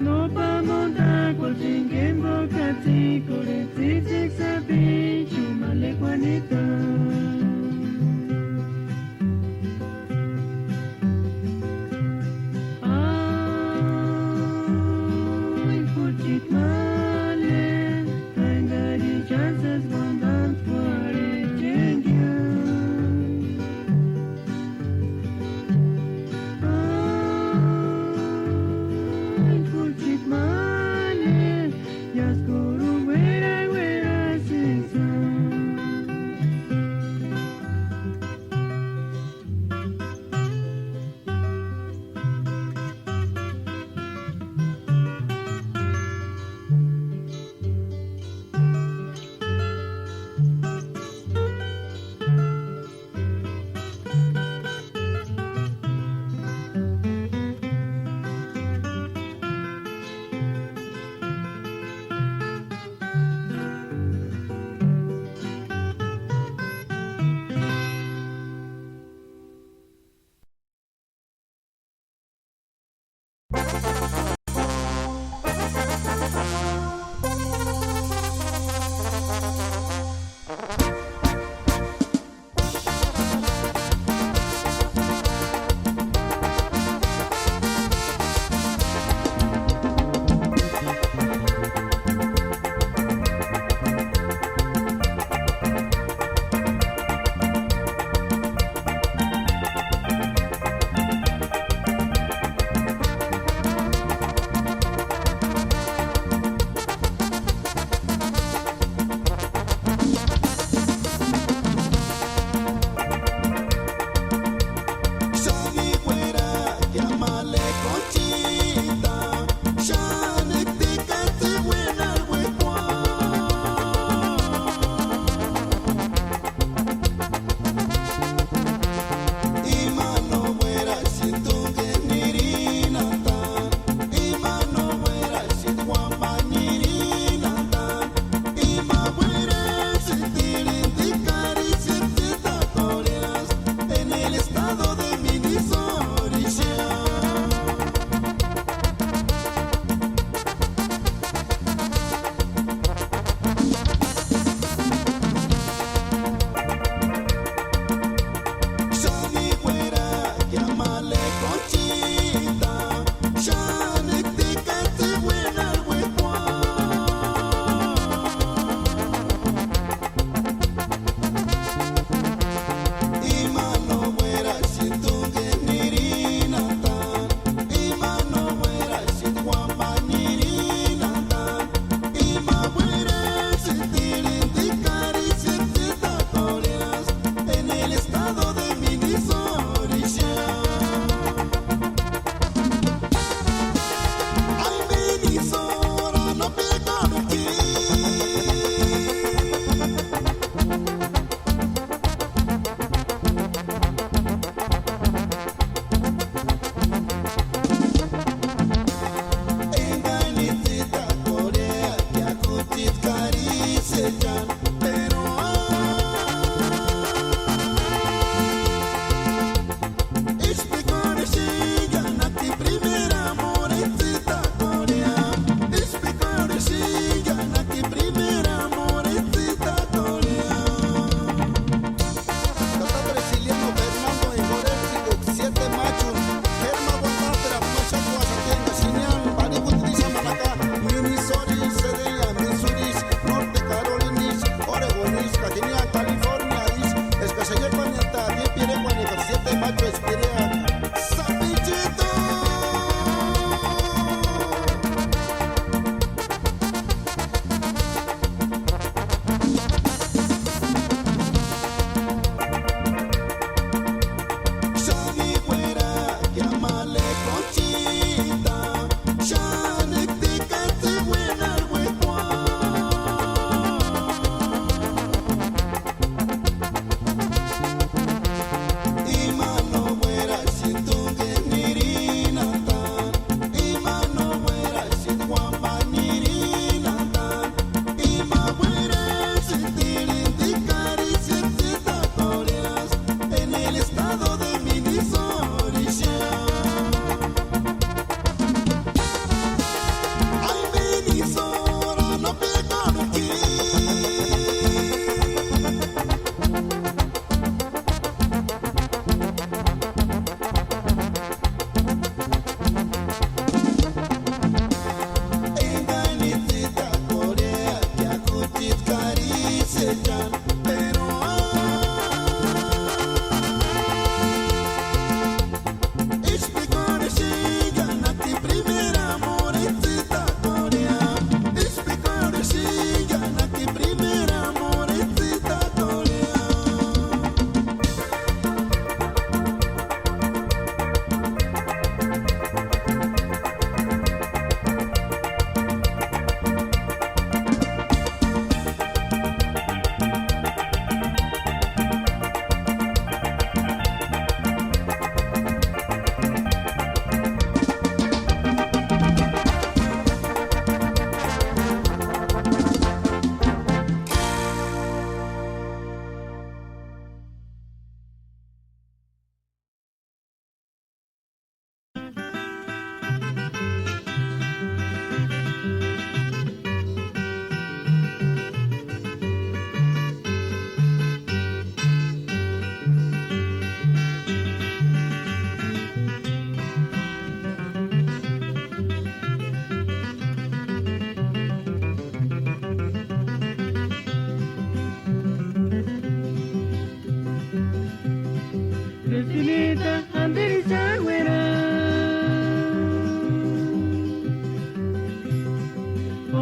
No pamonta kwachin kembo kati kore zitzig sapich chumale Juanita Ay, puchit male, tangari chances bondan fuare chengia. Ay, puchit male, yaskuru wera wera sisa.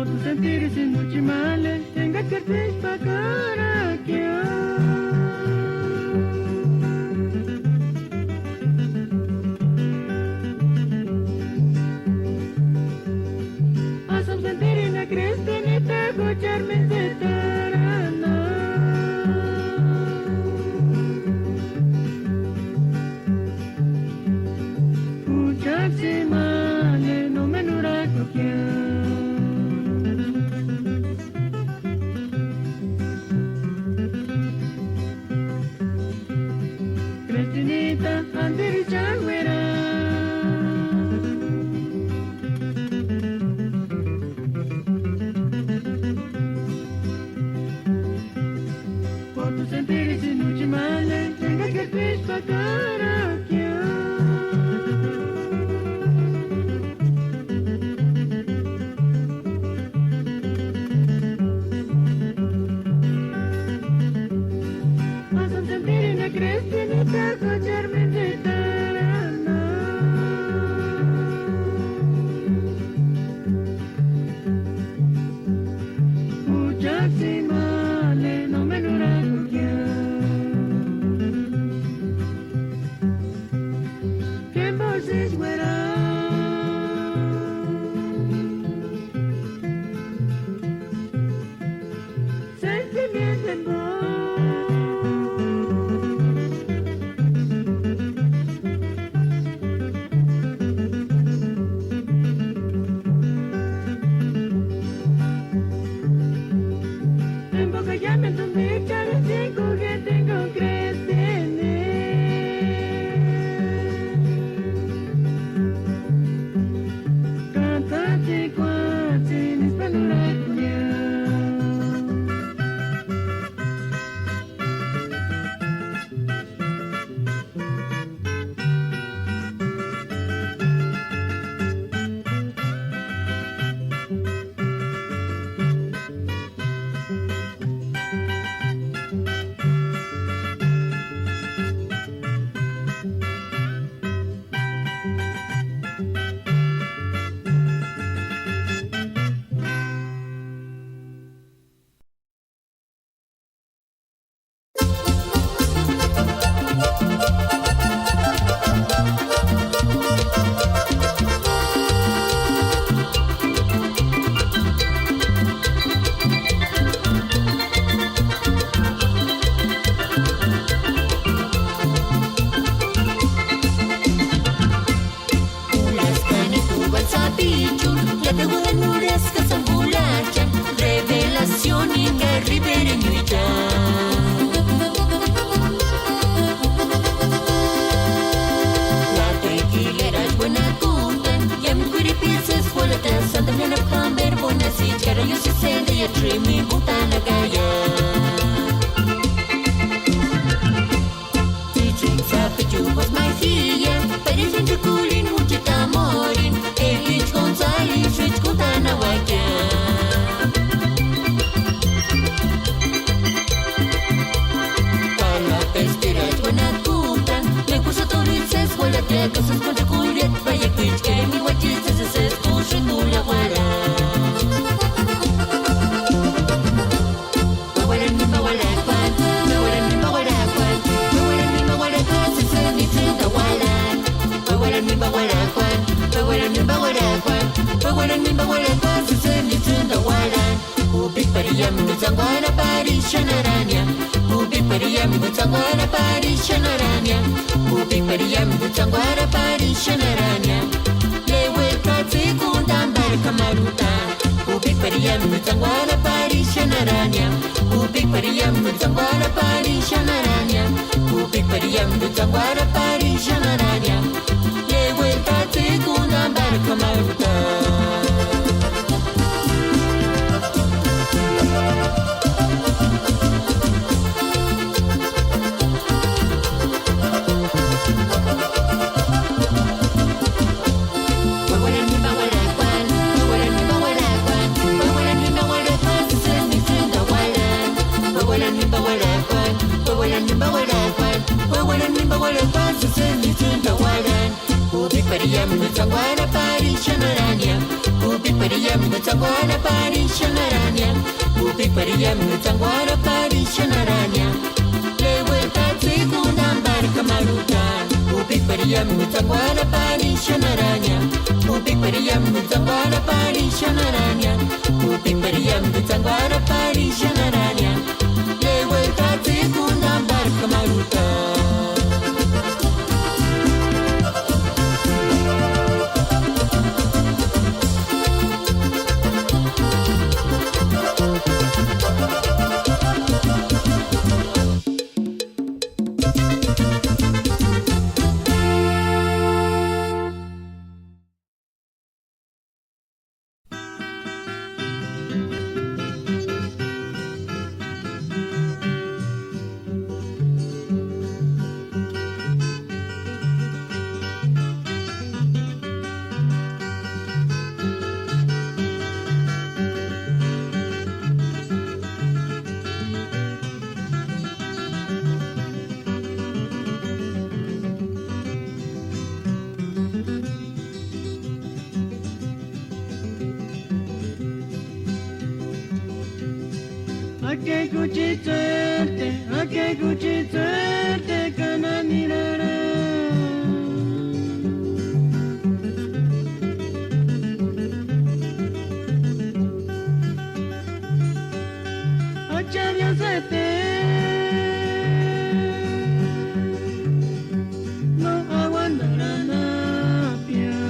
por tus sentires inútiles, tenga que te pagar aquí. Asam sentir na crescenita, gocharme de tarana. Pucharse male, no me nura coquia. Crescenita, anderi chagüera. Por tus sentires inútiles, tenga que te pagar aquí. Asam sentir na crescenita, gocharme de tarana. Pucharse male, no me nura coquia. Que vos es güera. Sentimiento en vos. En boca ya me tomé echar cinco que tengo creciente. Cantate cuate, mis panuracuña. Revelación inga ribereño y ya. La tequilera es buena cutan, ya mi cuiripieza es fuerte, santa plena camber buena si cara yo se sende y trimi butana gaya. Teaching sabe yo was my hija, pero es entre culin muchita morin, Elich González rich kutana waya. Cosas con recuret, vaya pitch que mi guachis se escucha no la guara. Bawalan mi bawalakwan, bawalan mi bawalakwan, bawalan mi bawalakwan, se ni trinta walan. Bawalan mi bawalakwan, bawalan mi bawalakwan, bawalan mi bawalakwan, se ni trinta walan. Ubik pariyam mi zangwana parishanaranya, ubik pariyam mi zangwana parishanaranya. Ubik pariyam mi zangwana parishanaranya. Lewe katsi kundambar kamaruta. Ubik pariyam mi zangwana parishanaranya. Ubik pariyam mi zangwana parishanaranya. Ubik pariyam mi zangwana parishanaranya. Lewe katsi kundambar kamaruta. Ubik pariyam mi zangwana parishanaranya. Upi pariyam tsangwara parishanaranya. Upi pariyam tsangwara parishanaranya. Le vuelta segunda barca maruta. Upi pariyam tsangwara parishanaranya. Upi pariyam tsangwara parishanaranya. Upi pariyam tsangwara parishanaranya. Le vuelta segunda barca maruta. Ake kuchitserte kananirara. Acharya sete no aguantarana pia.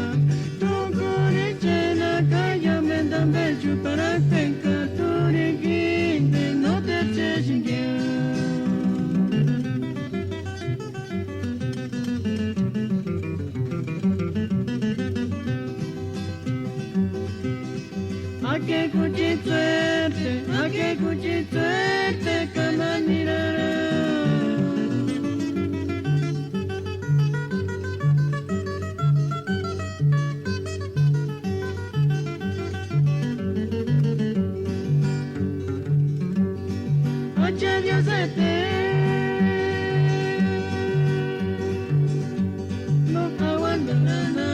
Tukuri chena kaya mendambe chupara tenka turiginde no te cheshingia. Ake kuchitserte kananirara. Acharya sete no aguantarana.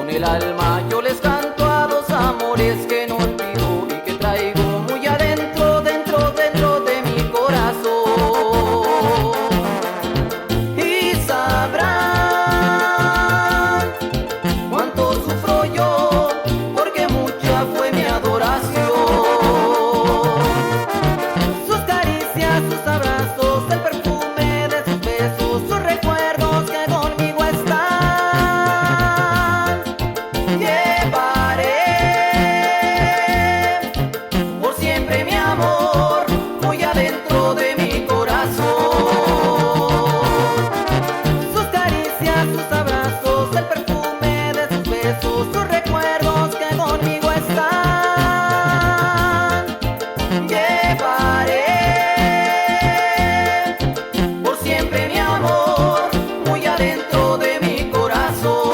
Con el alma yo les canto a dos amores que no olvido y que traigo muy adentro, dentro de mi corazón. Y sabrán cuánto sufro yo, porque mucha fue mi adoración. Sus caricias, sus abrazos, el perfume de sus besos, sus recuerdos que conmigo están. Llevaré por siempre mi amor muy adentro de mi corazón. Sus caricias, sus abrazos, el perfume de sus besos, sus recuerdos que conmigo están. Llevaré por siempre mi amor muy adentro de mi corazón.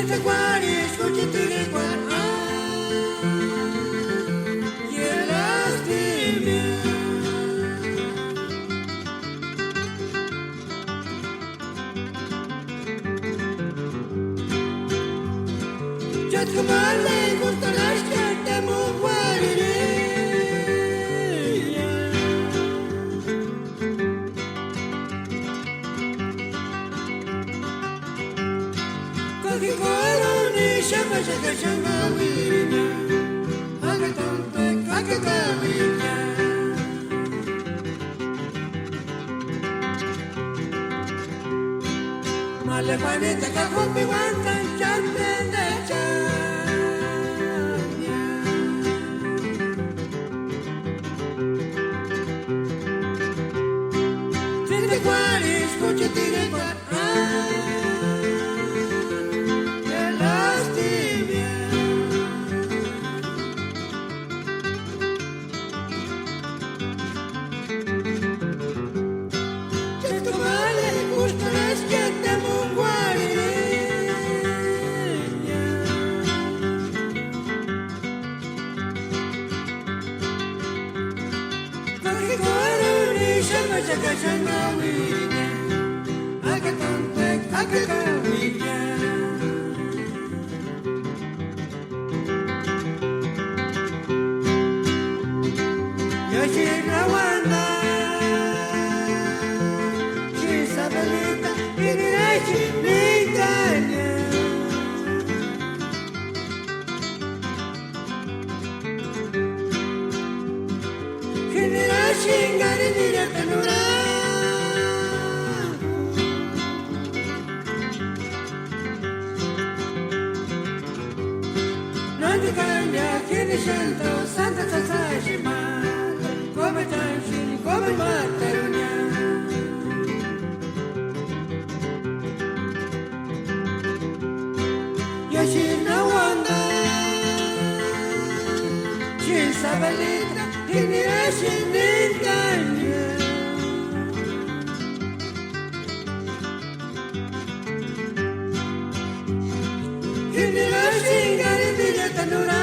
Desde Juárez, Cochitire, y el lastimia. Ya te vale, gusta las que te muguaré. Cogi coroni, shama shaka shama wirinya. Haga tompe, haga kawinya. Male panita ka hopi wantan chantende chanya. Tinte kwari, escuche tire kwar. Que lastimia. Que tu vale, gusto las que te muguaré. Cogi coroni, shama shaka shama wirinya. Haga tompe, haga kawinya. Yoshina wanda, Chisabelita, Inirachi, Nitanya. Kinirachi, Garinira, Tanura. Nandikanya, Kinishanto, Santa Tasashima. Come tanshi, come matarunya. Yoshina wanda, Chisabelita, Inirashi Nitanya. Inirashi Garinira Tanura.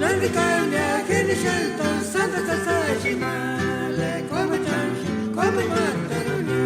Nandikanya, Kinishanto, Santa Tasashima. Come tanshi, come matarunya.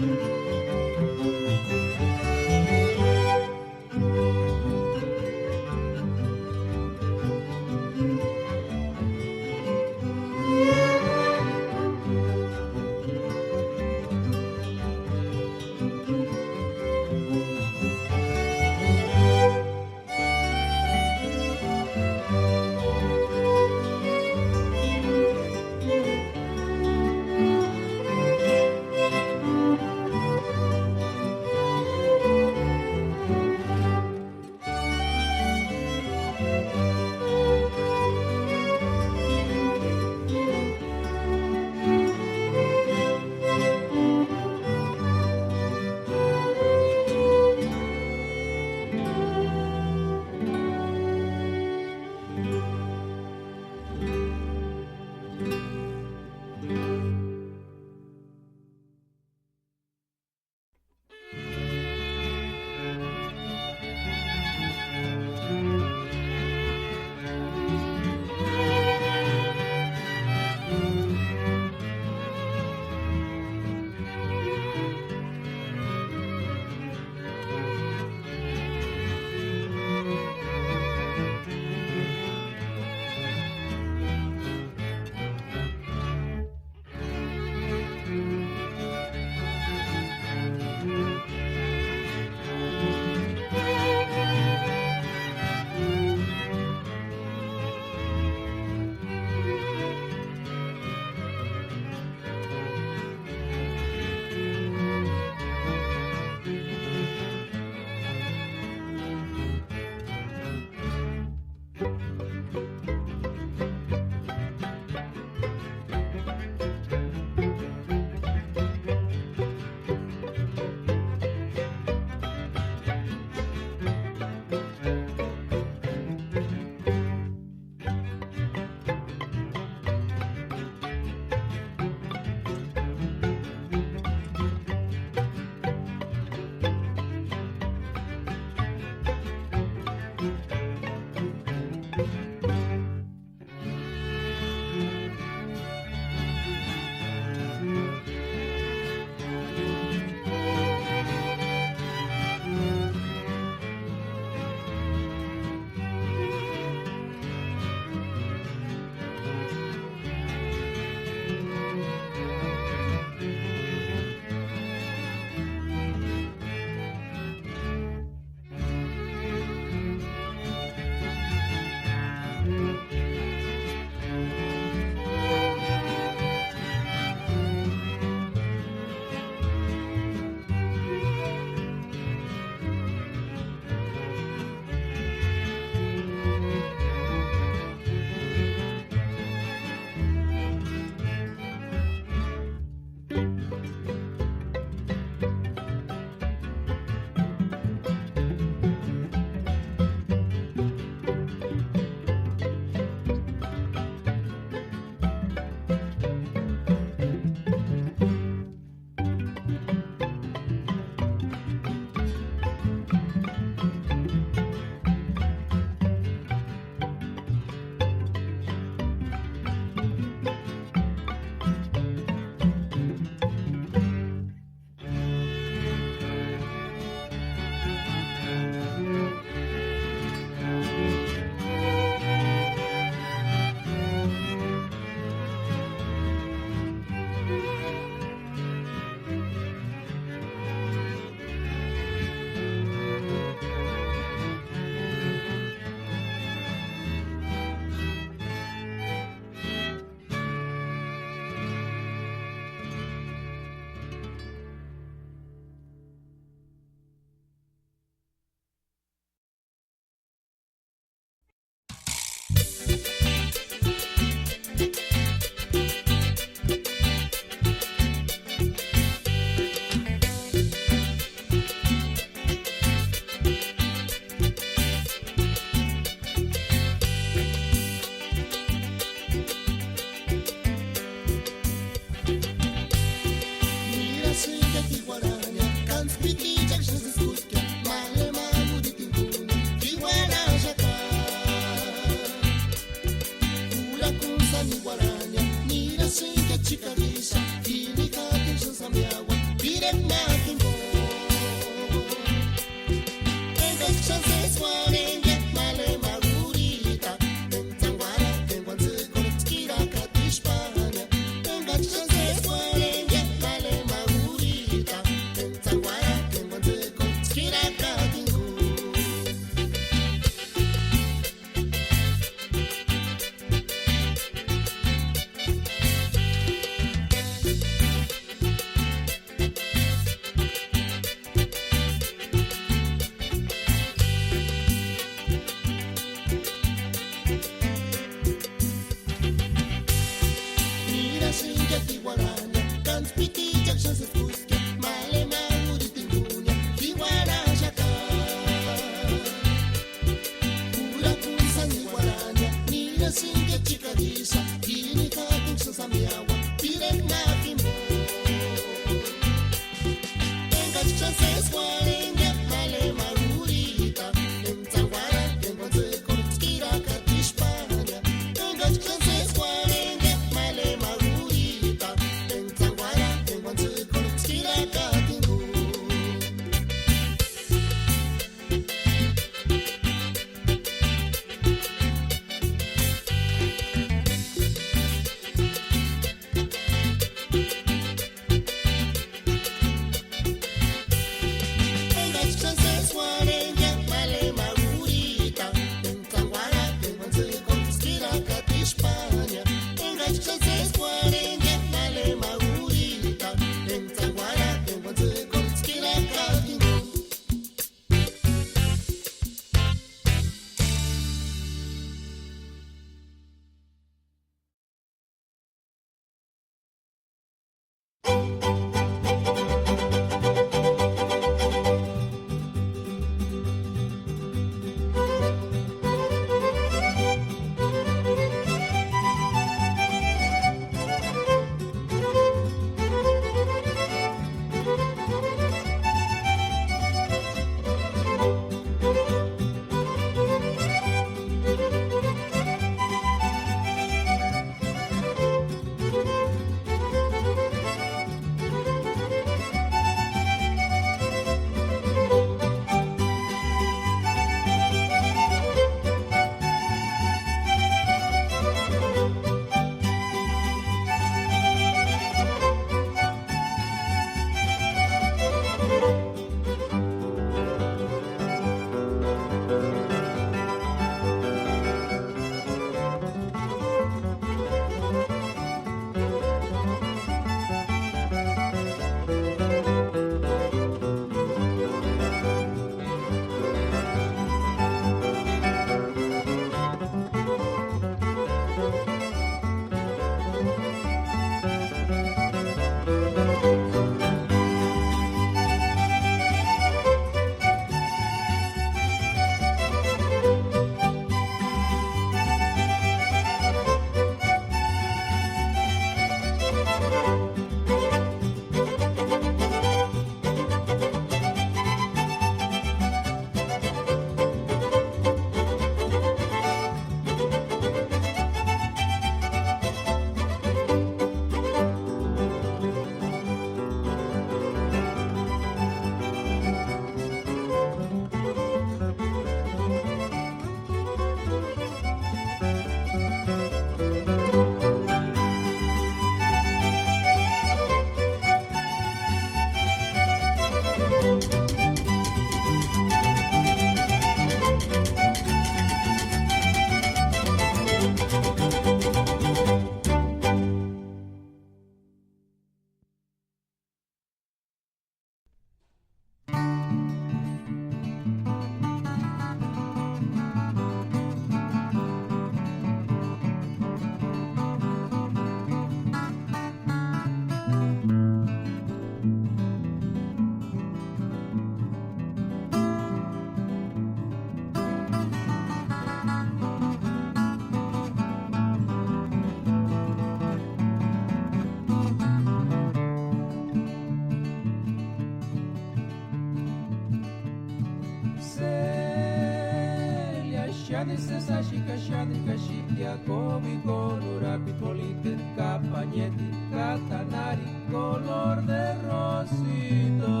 shani sesa shika shani kashikya kobi colora picoliter capañeti catanari color de rosita.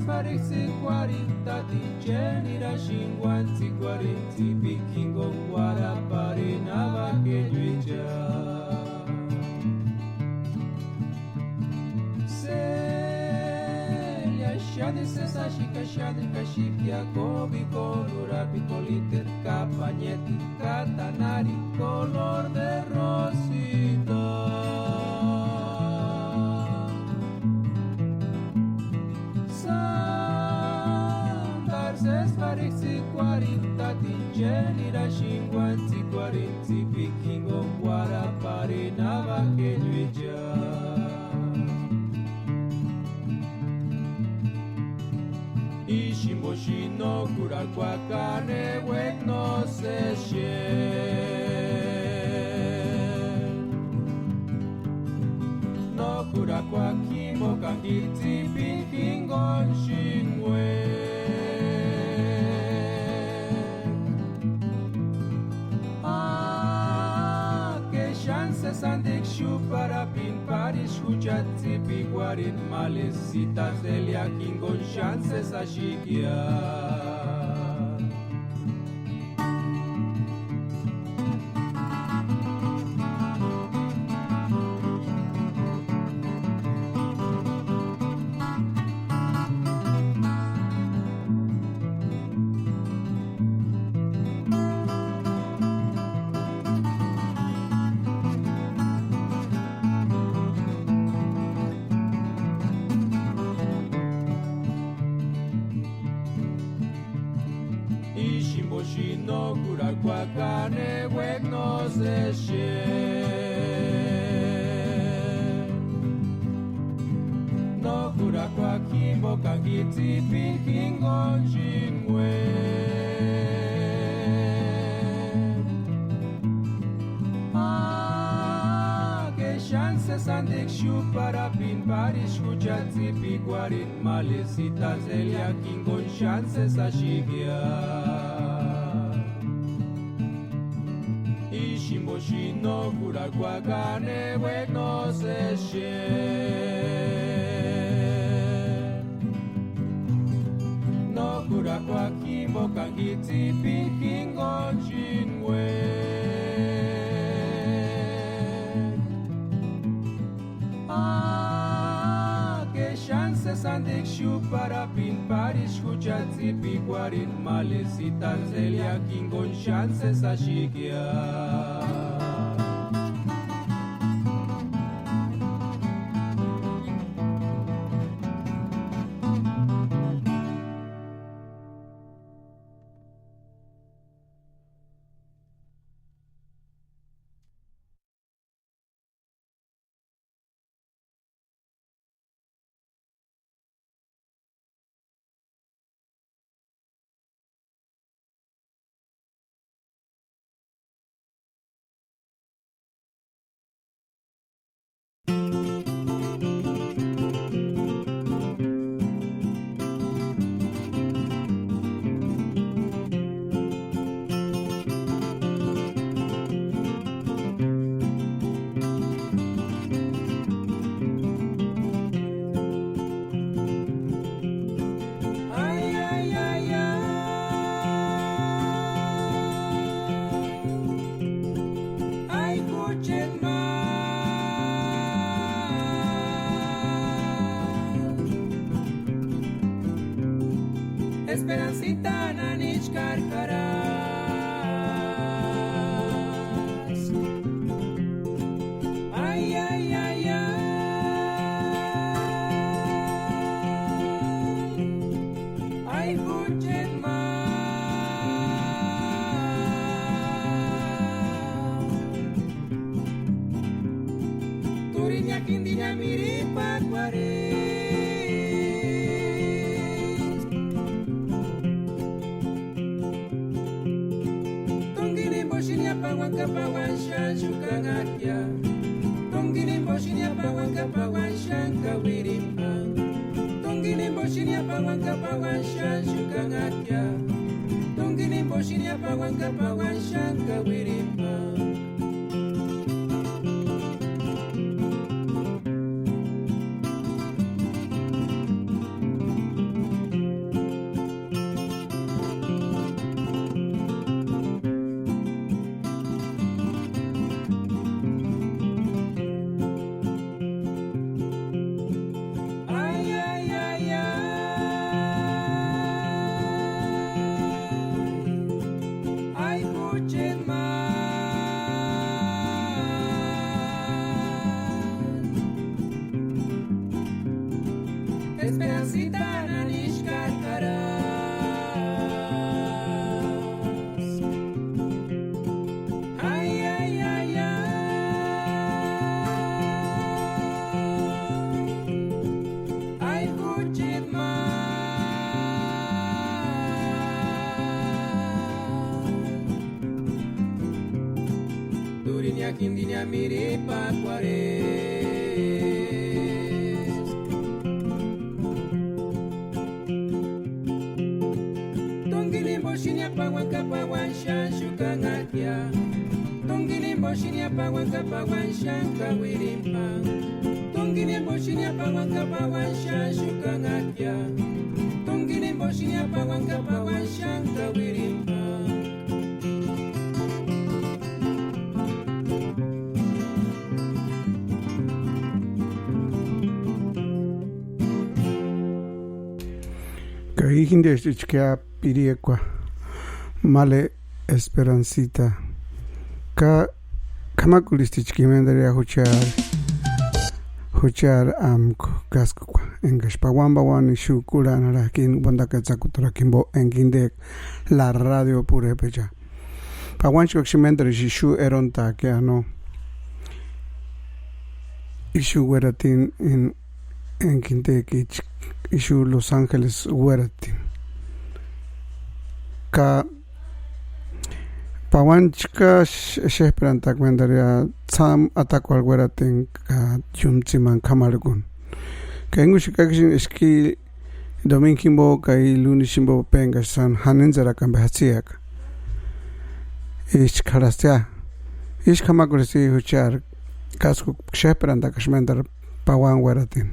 Pariksi 40 di genera 50 40 vikingo guara parinava che giuicia se li asciadi se sashi casciadi cascicchia cobi colora picoliter capagneti catanari color de rosita. Pariksi 40 di genera 50 40 vikingo guara parinava che giuicia Ishimboshino kura kwa kane wek no se no kura kwa kimo kangiti vikingo shinwe Sandik para pin Paris Huchati Piguarin Malesitas Delia Kingon chances a Shikia no kura kwa kane wek no se no kura kwa kimbo kangiti pinkingo jinwe que chances andik shu para pin Paris Huchati Piguarin Malesitas Delia Kingon chances a shigia Ishimboshino kura kwa kane wek no se no kura kwa kimbo kangiti pinkingo jinwe que chances andik shu para pin Paris Huchati Piguarin Malesitas Delia Kingon chances a shikia Esperancita nanich carcaras ay ay ay ay escuchen más Turiña quindiña miripa cuare Pawan shan shukangatya Tunginimbo shinya pawanka pawan shanka wirimpang. Tunginimbo shinya pawanka pawan shan shukangatya. Tunginimbo shinya pawanka pawan shanka wirimpang. Esperancita nanishka karas. Ay, ay, ay, ay. Ay, kuchit man. Durinya kindinya mirip pakware. Shinya pawanka pawan shan shukangatya. Tunginimbo shinya pawanka pawan shan kawirimpang. Tunginimbo shinya pawanka pawan shan shukangatya. Tunginimbo shinya pawanka pawan shan kawirimpang. Kahihinde chichkia piriekwa. Male Esperancita kamakulistichki mendaria huchar kaskukwa engash pawamba wani shukula narakin wandaka tsakutura kimbo engindek la radio purepecha pawancho ximendri shu eronta que ano ishu weratin in engindek ishu Los Ángeles weratin ka pawanchka shehprantak mendaria tsam atakwal weratin ka yumtsiman kamargun ka engushikakshin eski dominkimbo ka lunishimbo pengasan hanenzara kan behatsiak ish kharastia ish kamakursi huchar kasku shehprantak mendar pawan weratin